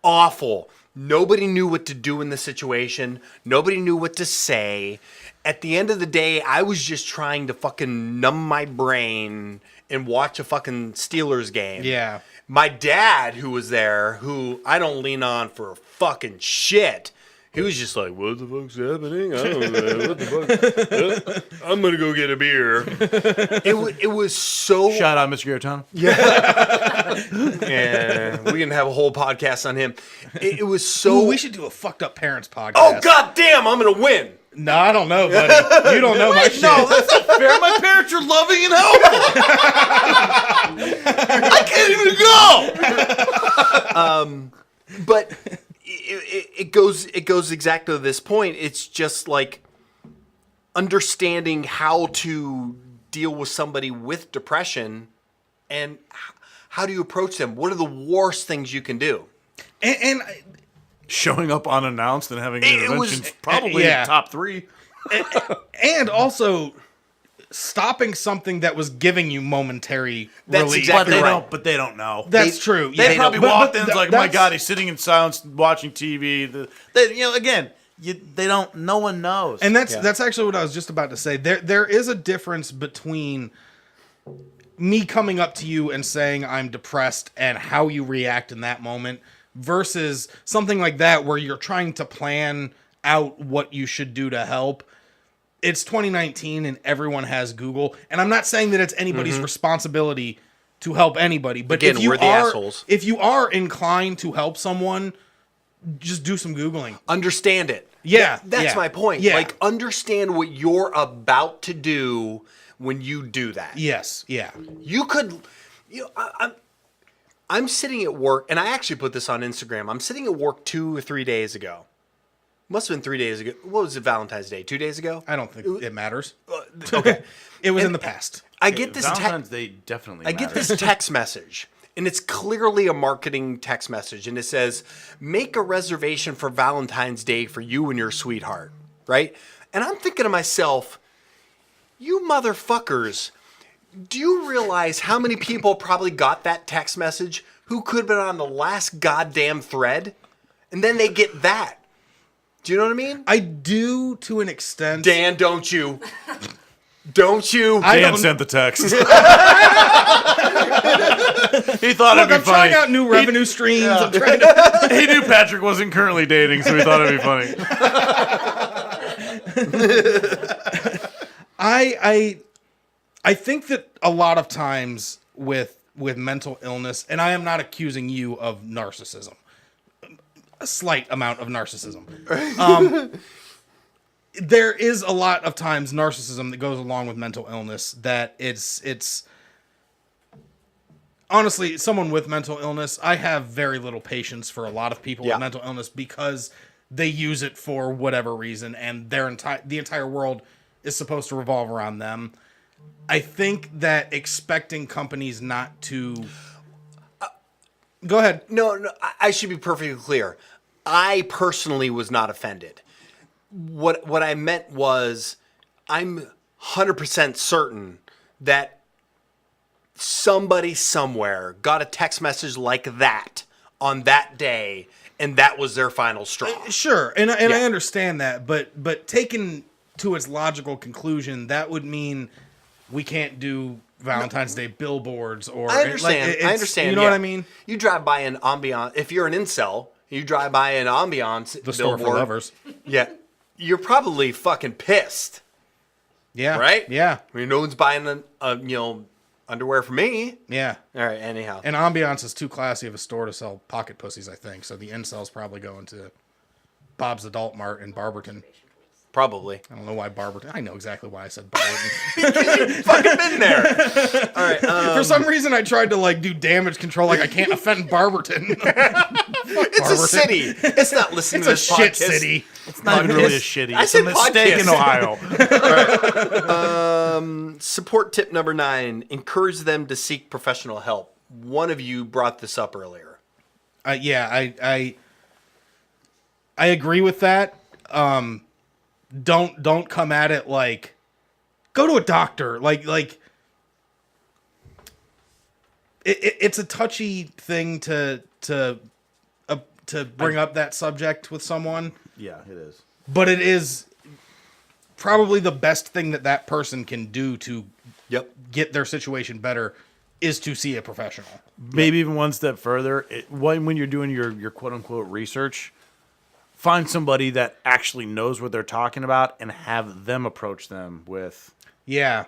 awful. Nobody knew what to do in the situation. Nobody knew what to say. At the end of the day, I was just trying to fucking numb my brain and watch a fucking Steelers game. Yeah. My dad, who was there, who I don't lean on for fucking shit, he was just like, "What the fuck's happening? I don't know. What the fuck? I'm going to go get a beer." It was so... Shout out, Mr. Garitano. Yeah, we can have a whole podcast on him. It was so... Ooh, we should do a fucked up parents podcast. Oh, goddamn, I'm going to win. No, I don't know, buddy. You don't know my shit. No, that's not fair. My parents are loving and helpful. I can't even go. But it goes exactly to this point. It's just like understanding how to deal with somebody with depression and how do you approach them. What are the worst things you can do? And Showing up unannounced and having interventions probably yeah. top 3. and also stopping something that was giving you momentary That's relief. exactly right. But they don't know. That's true. They Yeah. probably But- walked but in and like, that's- my God, he's sitting in silence watching TV. They don't. No one knows. And that's actually what I was just about to say. There is a difference between me coming up to you and saying I'm depressed and how you react in that moment versus something like that where you're trying to plan out what you should do to help. It's 2019 and everyone has Google. And I'm not saying that it's anybody's responsibility to help anybody. But Again, if you we're the assholes. If you are inclined to help someone, just do some Googling. Understand it. Yeah. That's yeah, my point. Yeah. Like, understand what you're about to do when you do that. Yes. Yeah. You could, I'm sitting at work, and I actually put this on Instagram. I'm sitting at work 2 or 3 days ago. Must have been 3 days ago. What was it, Valentine's Day? 2 days ago? I don't think it matters. Okay. It was in the past. I get this Valentine's Day definitely I get matters. this text message, and it's clearly a marketing text message, and it says, "Make a reservation for Valentine's Day for you and your sweetheart," right? And I'm thinking to myself, you motherfuckers, do you realize how many people probably got that text message who could have been on the last goddamn thread, and then they get that? Do you know what I mean? I do to an extent. Dan, don't you? Don't you? Dan sent the text. He thought it'd be I'm funny. trying out new revenue streams. I'm trying to. He knew Patrick wasn't currently dating, so he thought it'd be funny. I think that a lot of times with mental illness, and I am not accusing you of narcissism. A slight amount of narcissism. There is a lot of times narcissism that goes along with mental illness that it's honestly, someone with mental illness, I have very little patience for a lot of people with mental illness because they use it for whatever reason and the entire world is supposed to revolve around them. I think that expecting companies not to go ahead. No, I should be perfectly clear. I personally was not offended. What I meant was I'm 100% certain that somebody somewhere got a text message like that on that day, and that was their final straw. Sure, and I understand that, but taken to its logical conclusion, that would mean we can't do Valentine's Day billboards or... I understand. I understand. You know what I mean? You drive by an ambiance. If you're an incel, you drive by an ambiance The store billboard. for lovers. Yeah, you're probably fucking pissed, Yeah. right? Yeah. I mean, no one's buying underwear for me. Yeah. All right. Anyhow, And Ambiance is too classy of a store to sell pocket pussies, I think. So the incel's probably going to Bob's Adult Mart in Barberton. Probably. I don't know why Barberton. I know exactly why I said Barberton. You've fucking been there. All right. For some reason, I tried to like do damage control. Like I can't offend Barberton. It's a city. It's not listening It's to a this shit podcast. city. It's not even really a shitty. I It's a said mistake in podcast. Ohio. Support tip number 9: encourage them to seek professional help. One of you brought this up earlier. I agree with that. Don't come at it like go to a doctor. Like it's a touchy thing to bring up that subject with someone, Yeah, it is. but it is probably the best thing that person can do to Yep. get their situation better is to see a professional. Maybe even one step further. When you're doing your quote unquote research, find somebody that actually knows what they're talking about and have them approach them with, Yeah.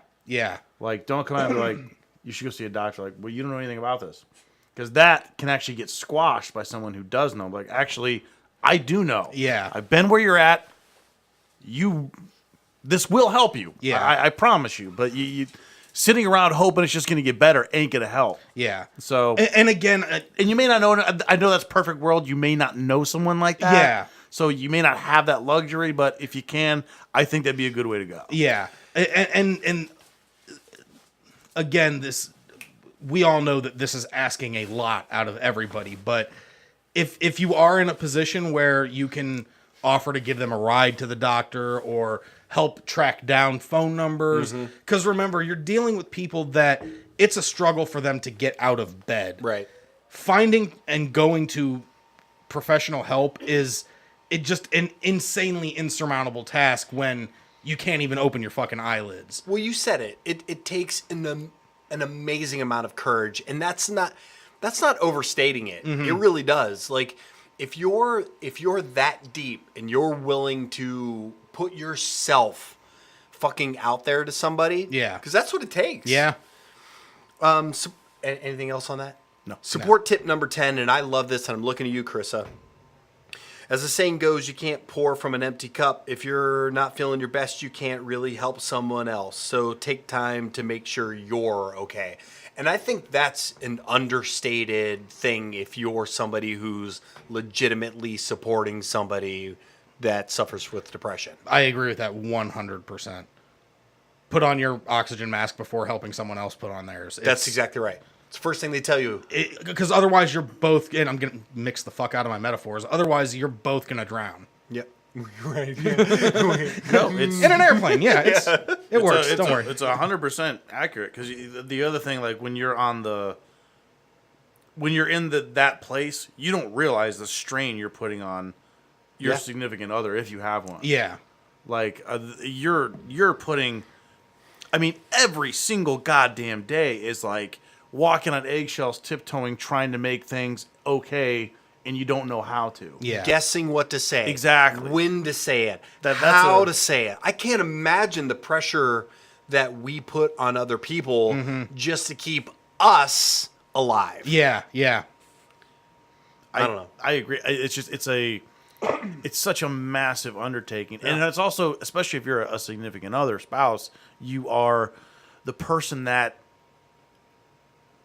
like, don't come out and be like, you should go see a doctor. Like, well, you don't know anything about this. Because that can actually get squashed by someone who does know. Like, actually, I do know. Yeah. I've been where you're at. This will help you. Yeah. I promise you. But you sitting around hoping it's just going to get better ain't going to help. Yeah. So, And again, and you may not know, I know that's perfect world. You may not know someone like that. Yeah. So you may not have that luxury, but if you can, I think that'd be a good way to go. yeah. And again, we all know that this is asking a lot out of everybody, but if you are in a position where you can offer to give them a ride to the doctor or help track down phone numbers, because remember, you're dealing with people that it's a struggle for them to get out of bed. Right. Finding and going to professional help is just an insanely insurmountable task when you can't even open your fucking eyelids. Well, you said it. It takes an amazing amount of courage, and that's not overstating it. It really does. Like if you're that deep and you're willing to put yourself fucking out there to somebody, Yeah. because that's what it takes. Yeah. Anything else on that? No. Support tip number 10, and I love this, and I'm looking at you, Carissa. As the saying goes, you can't pour from an empty cup. If you're not feeling your best, you can't really help someone else. So take time to make sure you're okay. And I think that's an understated thing if you're somebody who's legitimately supporting somebody that suffers with depression. I agree with that 100%. Put on your oxygen mask before helping someone else put on theirs. That's exactly right. It's the first thing they tell you. Because otherwise you're both, and I'm going to mix the fuck out of my metaphors, otherwise you're both going to drown. Yep. Right. No, it's In an airplane, yeah. It works, don't worry. It's 100% accurate because the other thing, like when you're in that place, you don't realize the strain you're putting on your Yeah. significant other if you have one. Yeah. Like you're putting, I mean, every single goddamn day is like walking on eggshells, tiptoeing, trying to make things okay, and you don't know how to. Yeah. Guessing what to say. Exactly. When to say it. That's how a- to say it. I can't imagine the pressure that we put on other people just to keep us alive. Yeah. Yeah. I don't know. I agree. It's such a massive undertaking. And it's also, especially if you're a significant other, spouse, you are the person that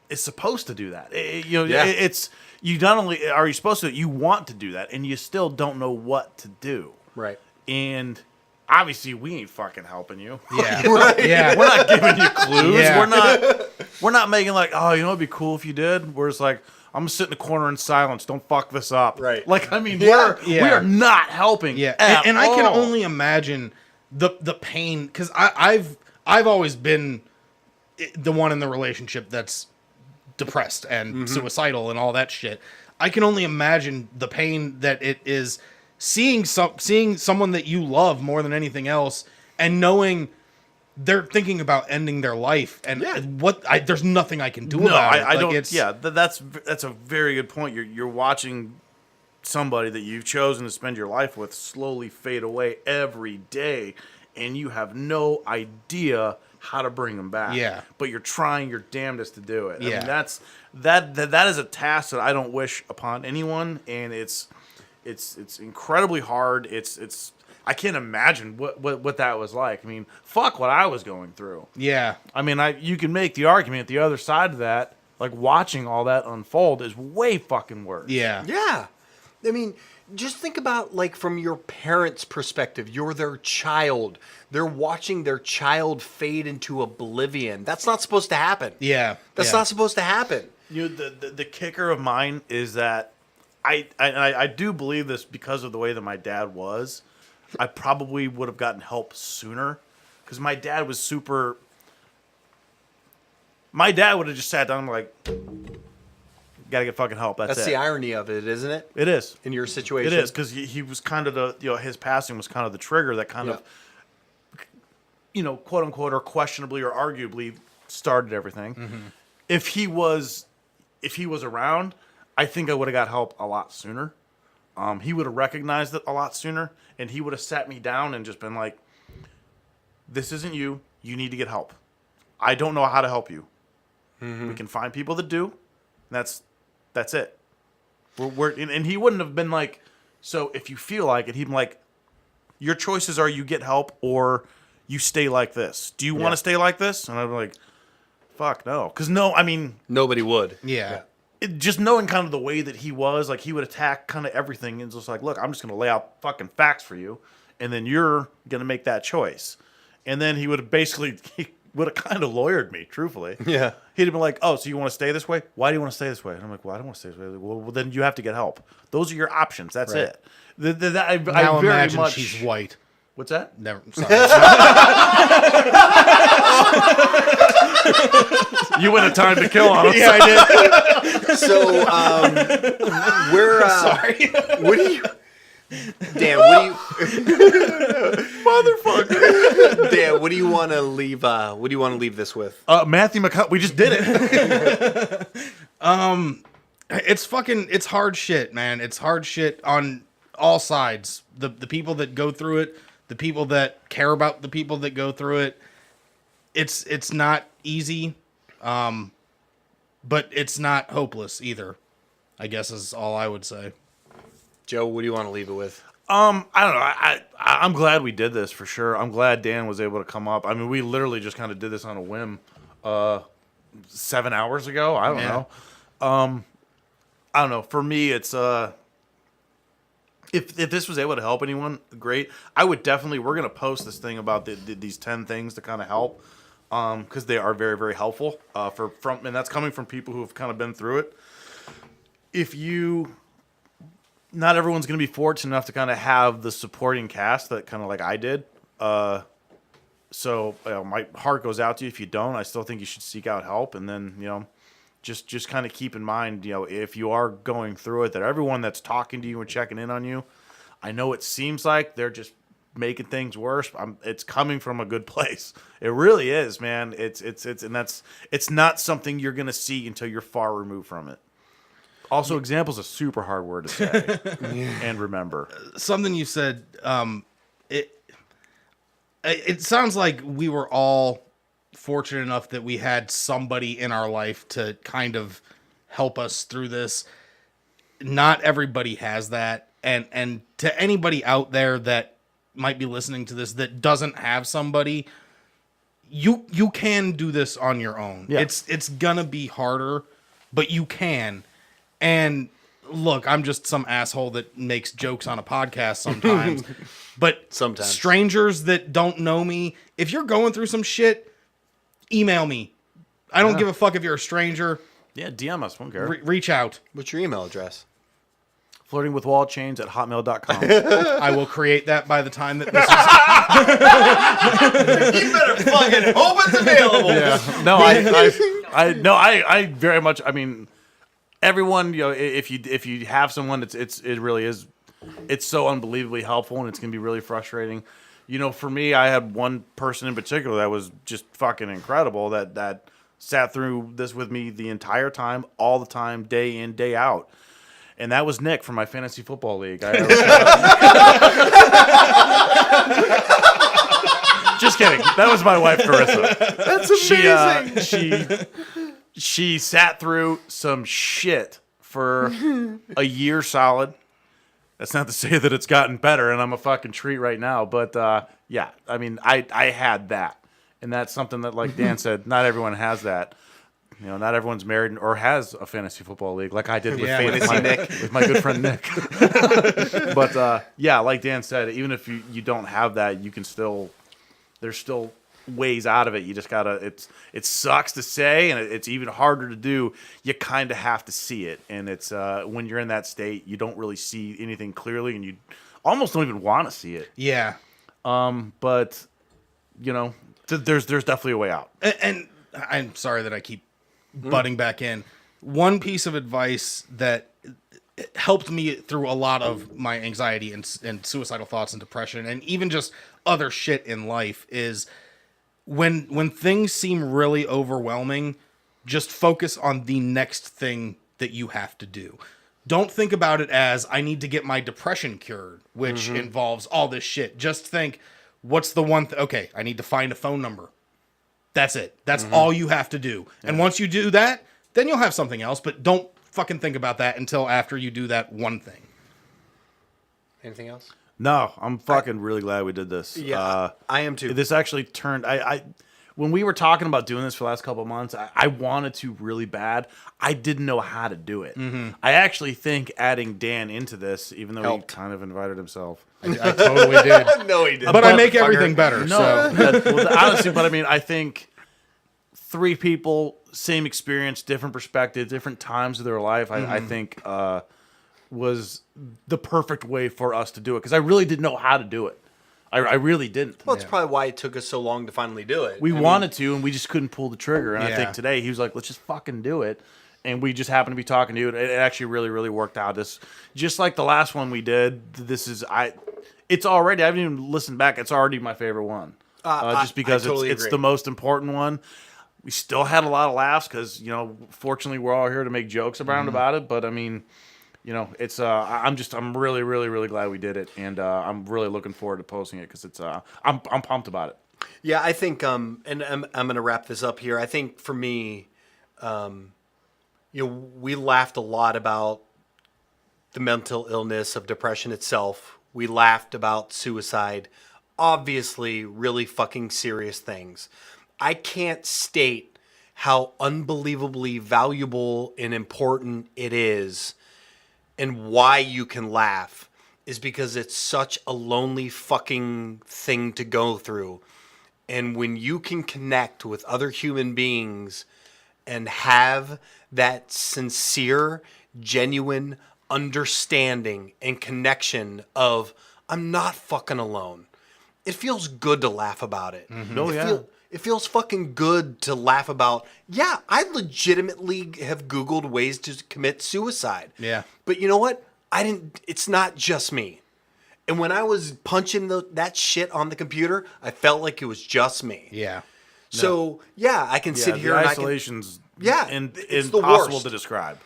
is supposed to do that. Yeah. It's you not only are you supposed to, you want to do that, and you still don't know what to do. Right. And obviously, we ain't fucking helping you. Yeah. Right. Yeah. We're not giving you clues. Yeah. We're not making like, oh, you know, it'd be cool if you did. We're just like, I'm gonna sit in the corner in silence. Don't fuck this up. Right. Like, I mean, Yeah. we are not helping. Yeah, at and I can all. only imagine the pain because I've always been the one in the relationship that's depressed and suicidal and all that shit. I can only imagine the pain that it is seeing someone that you love more than anything else and knowing they're thinking about ending their life and there's nothing I can do about it. I Like, don't. it's- Yeah, that's a very good point. You're watching somebody that you've chosen to spend your life with slowly fade away every day, and you have no idea how to bring them back. Yeah. But you're trying your damnedest to do it. I Yeah. mean, that is a task that I don't wish upon anyone, and it's incredibly hard. It's I can't imagine what that was like. I mean, fuck what I was going through. Yeah. I mean, you can make the argument the other side of that, like watching all that unfold is way fucking worse. Yeah. Yeah. I mean, just think about, like, from your parents' perspective. You're their child. They're watching their child fade into oblivion. That's not supposed to happen. Yeah. That's yeah. not supposed to happen. You know, the kicker of mine is that I do believe this because of the way that my dad was. I probably would have gotten help sooner because my dad was super. My dad would have just sat down and like, gotta get fucking help. That's it. the irony of it, isn't it? It is. In your situation. It is because he was kind of the his passing was kind of the trigger that kind of quote unquote or questionably or arguably started everything. Mm-hmm. If he was around, I think I would have got help a lot sooner. He would have recognized it a lot sooner, and he would have sat me down and just been like, "This isn't you. You need to get help. I don't know how to help you. Mm-hmm. We can find people that do. And that's it." And he wouldn't have been like, "So if you feel like it," he'd be like, "Your choices are you get help or you stay like this. Do you want to stay like this?" And I'd be like, "Fuck no," because nobody would. Yeah. Just knowing kind of the way that he was, like he would attack kind of everything and just like, "Look, I'm just going to lay out fucking facts for you, and then you're going to make that choice." And then he would have kind of lawyered me, truthfully. Yeah. He'd have been like, "Oh, so you want to stay this way? Why do you want to stay this way?" And I'm like, "Well, I don't want to stay this way." Well, then you have to get help. Those are your options. That's Right. it. I Now very imagine much, she's white. What's that? Never. Sorry. You went a time to kill on him. Yeah, I did. So, we're Sorry. what do you? Dan, what do you? Motherfucker. Dan, what do you want to leave? What do you want to leave this with? Matthew McConaughey. We just did it. It's hard shit, man. It's hard shit on all sides. The people that go through it, the people that care about the people that go through it. It's not easy, but it's not hopeless either, I guess is all I would say. Joe, what do you want to leave it with? I don't know. I'm glad we did this for sure. I'm glad Dan was able to come up. I mean, we literally just kind of did this on a whim 7 hours ago. I don't know. I don't know. For me, it's if this was able to help anyone, great. I would definitely. We're gonna post this thing about these 10 things to kind of help, because they are very, very helpful. And that's coming from people who have kind of been through it. Not everyone's going to be fortunate enough to kind of have the supporting cast that kind of like I did. So my heart goes out to you. If you don't, I still think you should seek out help. And then, just kind of keep in mind, if you are going through it, that everyone that's talking to you and checking in on you, I know it seems like they're just making things worse. It's coming from a good place. It really is, man. It's not something you're going to see until you're far removed from it. Also, example's a super hard word to say and remember. Something you said, it sounds like we were all fortunate enough that we had somebody in our life to kind of help us through this. Not everybody has that. And to anybody out there that might be listening to this that doesn't have somebody, you can do this on your own. Yeah. It's gonna be harder, but you can. And look, I'm just some asshole that makes jokes on a podcast sometimes. But Sometimes. Strangers that don't know me, if you're going through some shit, email me. I don't give a fuck if you're a stranger. Yeah, DM us. Won't care. Reach out. What's your email address? flirtingwithwallchains@hotmail.com. I will create that by the time that this is. You better fucking hope it's available. Yeah. No, I very much. I mean, everyone, if you have someone, it really is. It's so unbelievably helpful, and it's gonna be really frustrating. For me, I had one person in particular that was just fucking incredible. That sat through this with me the entire time, all the time, day in, day out. And that was Nick from my fantasy football league. Just kidding. That was my wife, Carissa. That's amazing. She sat through some shit for a year solid. That's not to say that it's gotten better and I'm a fucking treat right now. But yeah, I mean, I had that. And that's something that, like Dan said, not everyone has that. You know, not everyone's married or has a fantasy football league like I did with, with my good friend Nick. But yeah, like Dan said, even if you don't have that, you can still, there's still ways out of it. You just gotta, it sucks to say, and it's even harder to do. You kind of have to see it. And it's when you're in that state, you don't really see anything clearly, and you almost don't even want to see it. Yeah. But, you know, there's definitely a way out. And I'm sorry that I keep butting back in. One piece of advice that helped me through a lot of my anxiety and suicidal thoughts and depression and even just other shit in life is when things seem really overwhelming, just focus on the next thing that you have to do. Don't think about it as I need to get my depression cured, which involves all this shit. Just think, what's the one okay, I need to find a phone number. That's it. That's all you have to do. Yeah. And once you do that, then you'll have something else, but don't fucking think about that until after you do that one thing. Anything else? No, I'm fucking really glad we did this. Yeah, I am too. This actually turned, when we were talking about doing this for the last couple of months, I wanted to really bad. I didn't know how to do it. I actually think adding Dan into this, even though he kind of invited himself. I totally did. No, he didn't. But I make everything better. No, honestly, but I mean, I think 3 people, same experience, different perspective, different times of their life, I think was the perfect way for us to do it. Because I really didn't know how to do it. I really didn't. Well, that's probably why it took us so long to finally do it. We wanted to, and we just couldn't pull the trigger. And I think today he was like, let's just fucking do it. And we just happened to be talking to you. It actually really, really worked out. Just like the last one we did, it's already, I haven't even listened back. It's already my favorite one. Just because it's the most important one. We still had a lot of laughs because, you know, fortunately we're all here to make jokes around about it. But I mean, you know, it's I'm really, really, really glad we did it, and I'm really looking forward to posting it because it's I'm pumped about it. Yeah, I think and I'm going to wrap this up here. I think for me, you know, we laughed a lot about the mental illness of depression itself. We laughed about suicide, obviously really fucking serious things. I can't state how unbelievably valuable and important it is. And why you can laugh is because it's such a lonely fucking thing to go through. And when you can connect with other human beings and have that sincere, genuine understanding and connection of, I'm not fucking alone. It feels good to laugh about it. It feels fucking good to laugh about, yeah, I legitimately have Googled ways to commit suicide. Yeah. But you know what? It's not just me. And when I was punching that shit on the computer, I felt like it was just me. Yeah. So, yeah, I can sit here the and isolation's it's the impossible worst to describe.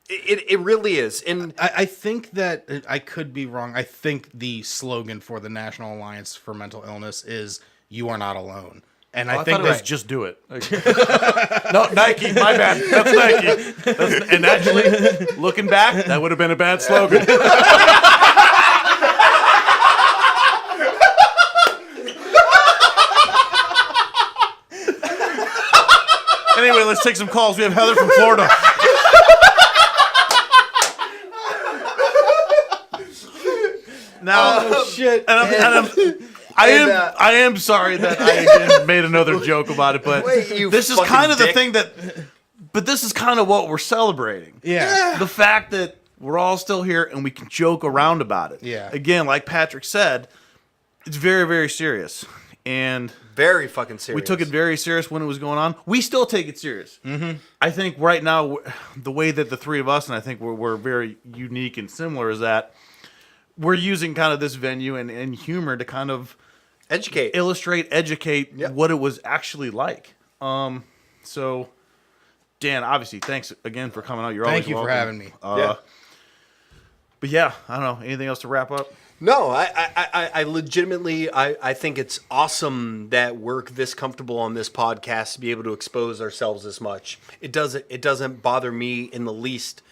It really is. And I think that, I could be wrong, I think the slogan for the National Alliance for Mental Illness is, "You are not alone." And I think it was just do it. No, Nike, my bad. That's Nike. And actually, looking back, that would have been a bad slogan. Anyway, let's take some calls. We have Heather from Florida. Now, shit. I am sorry that I made another joke about it, but Wait, this is kind of the thing but this is kind of what we're celebrating. Yeah. The fact that we're all still here and we can joke around about it. Yeah. Again, like Patrick said, it's very, very serious. And very fucking serious. we took it very serious when it was going on. We still take it serious. Mm-hmm. I think right now, the way that the 3 of us, and I think we're very unique and similar, is that we're using kind of this venue and humor to kind of educate what it was actually like. So, Dan, obviously, thanks again for coming out. You're always welcome. Thank you for having me. But yeah, I don't know. Anything else to wrap up? No, I legitimately, I think it's awesome that we're this comfortable on this podcast to be able to expose ourselves this much. It doesn't bother me in the least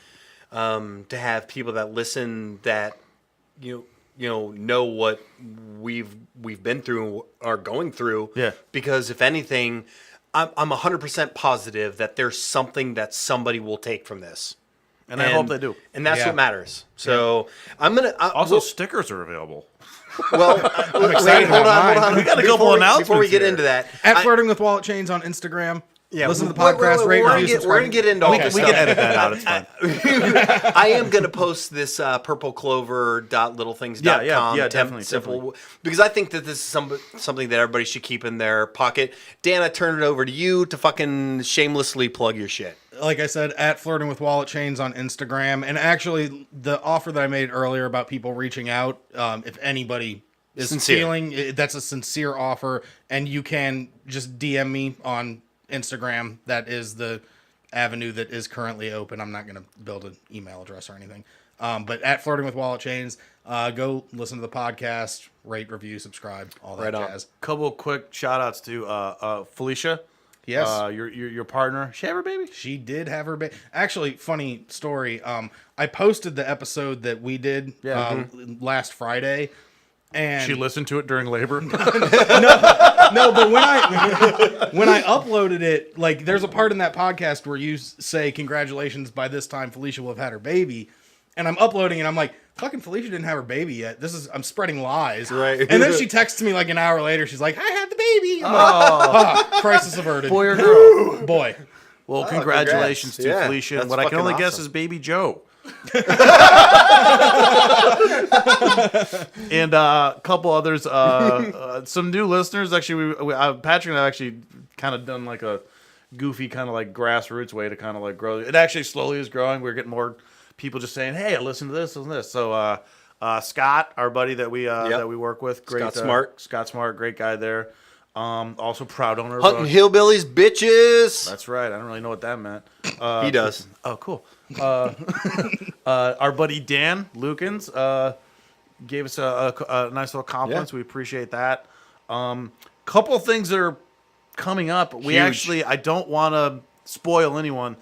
to have people that listen that know what we've been through, are going through. Yeah. Because if anything, I'm 100% positive that there's something that somebody will take from this. And I hope they do. And that's Yeah. what matters. So I'm gonna Also, stickers are available. well, excited hold about on. mine. We got a couple Before we announcements get here. into that. At Flirting with Wallet Chains on Instagram. Yeah, Listen to the we're- podcast, rate, we're review, gonna get into all this We stuff. can edit that out. It's fine. I am going to post this purpleclover.littlethings.com. Yeah, definitely, Simple, because I think that this is something that everybody should keep in their pocket. Dan, I turn it over to you to fucking shamelessly plug your shit. Like I said, at Flirting with Wallet Chains on Instagram. And actually, the offer that I made earlier about people reaching out, if anybody is Sincere. feeling, that's a sincere offer. And you can just DM me on Instagram. That is the avenue that is currently open. I'm not going to build an email address or anything. But at Flirting with Wallet Chains, go listen to the podcast, rate, review, subscribe, all that Right on. jazz. Couple quick shout outs to Felicia. Yes. Your partner. She have her baby? She did have her baby. Actually, funny story. I posted the episode that we did last Friday, and She listened to it during labor. no, but when I uploaded it, like, there's a part in that podcast where you say, "Congratulations! By this time, Felicia will have had her baby," and I'm uploading, and I'm like, "Fucking Felicia didn't have her baby yet. I'm spreading lies." Right. And then she texts me like an hour later. She's like, "I had the baby." I'm like, crisis averted. Boy or girl? Boy. Well, congratulations congrats. to Yeah, Felicia. that's And what I can fucking only guess awesome. is baby Joe. And a couple others, some new listeners. Actually, Patrick and I actually kind of done like a goofy kind of like grassroots way to kind of like grow. It actually slowly is growing. We're getting more people just saying, "Hey, I listen to this and this." So Scott, our buddy that we work with, great Scott Smart, great guy there. Also proud owner of Hunting hillbillies, bitches. That's right. I don't really know what that meant. He does. Oh, cool. Our buddy Dan Lukens gave us a nice little compliment. Yeah. We appreciate that. Couple of things that are coming up. We Huge. actually, I don't want to spoil anyone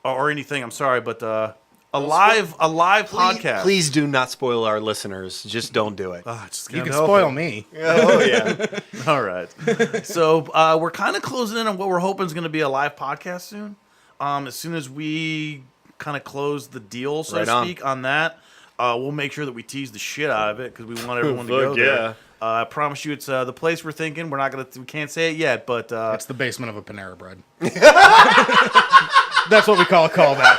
or anything. I'm sorry, but a live podcast. Please do not spoil our listeners. Just don't do it. You can spoil me. Oh yeah. All right. So we're kind of closing in on what we're hoping is going to be a live podcast soon. As soon as we kind of close the deal, so Right to on. speak, on that, we'll make sure that we tease the shit out of it because we want everyone to go Fuck yeah. there. I promise you, it's the place we're thinking. We can't say it yet, but It's the basement of a Panera Bread. That's what we call a callback.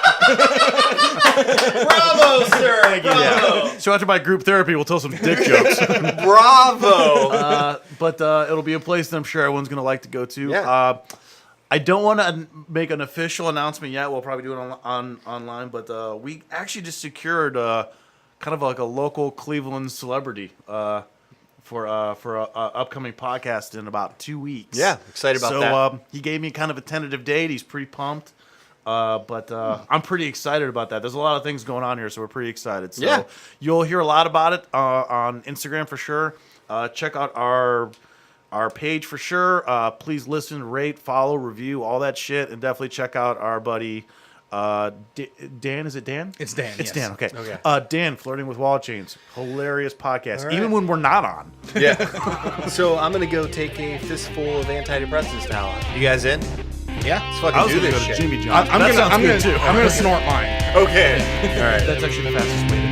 Bravo, sir. Bravo. so after my group therapy, we'll tell some dick jokes. Bravo. But it'll be a place that I'm sure everyone's going to like to go to. Yeah. I don't want to make an official announcement yet. We'll probably do it online. But we actually just secured kind of like a local Cleveland celebrity for a upcoming podcast in about 2 weeks. Yeah, excited about that. So he gave me kind of a tentative date. He's pretty pumped. But I'm pretty excited about that. There's a lot of things going on here, so we're pretty excited. So Yeah. you'll hear a lot about it on Instagram for sure. Check out our page for sure. Please listen, rate, follow, review, all that shit, and definitely check out our buddy Dan. Is it Dan? It's Dan, It's yes. Dan. Okay. Okay. Dan, Flirting with Wallet Chains, hilarious podcast, even when we're not on. Yeah. So I'm gonna go take a fistful of antidepressants now. You guys in? Yeah. Let's I fucking was do going to this go to shit. Jimmy John's. I'm That sounds good too. gonna snort mine. Okay. All right. That's actually the fastest way.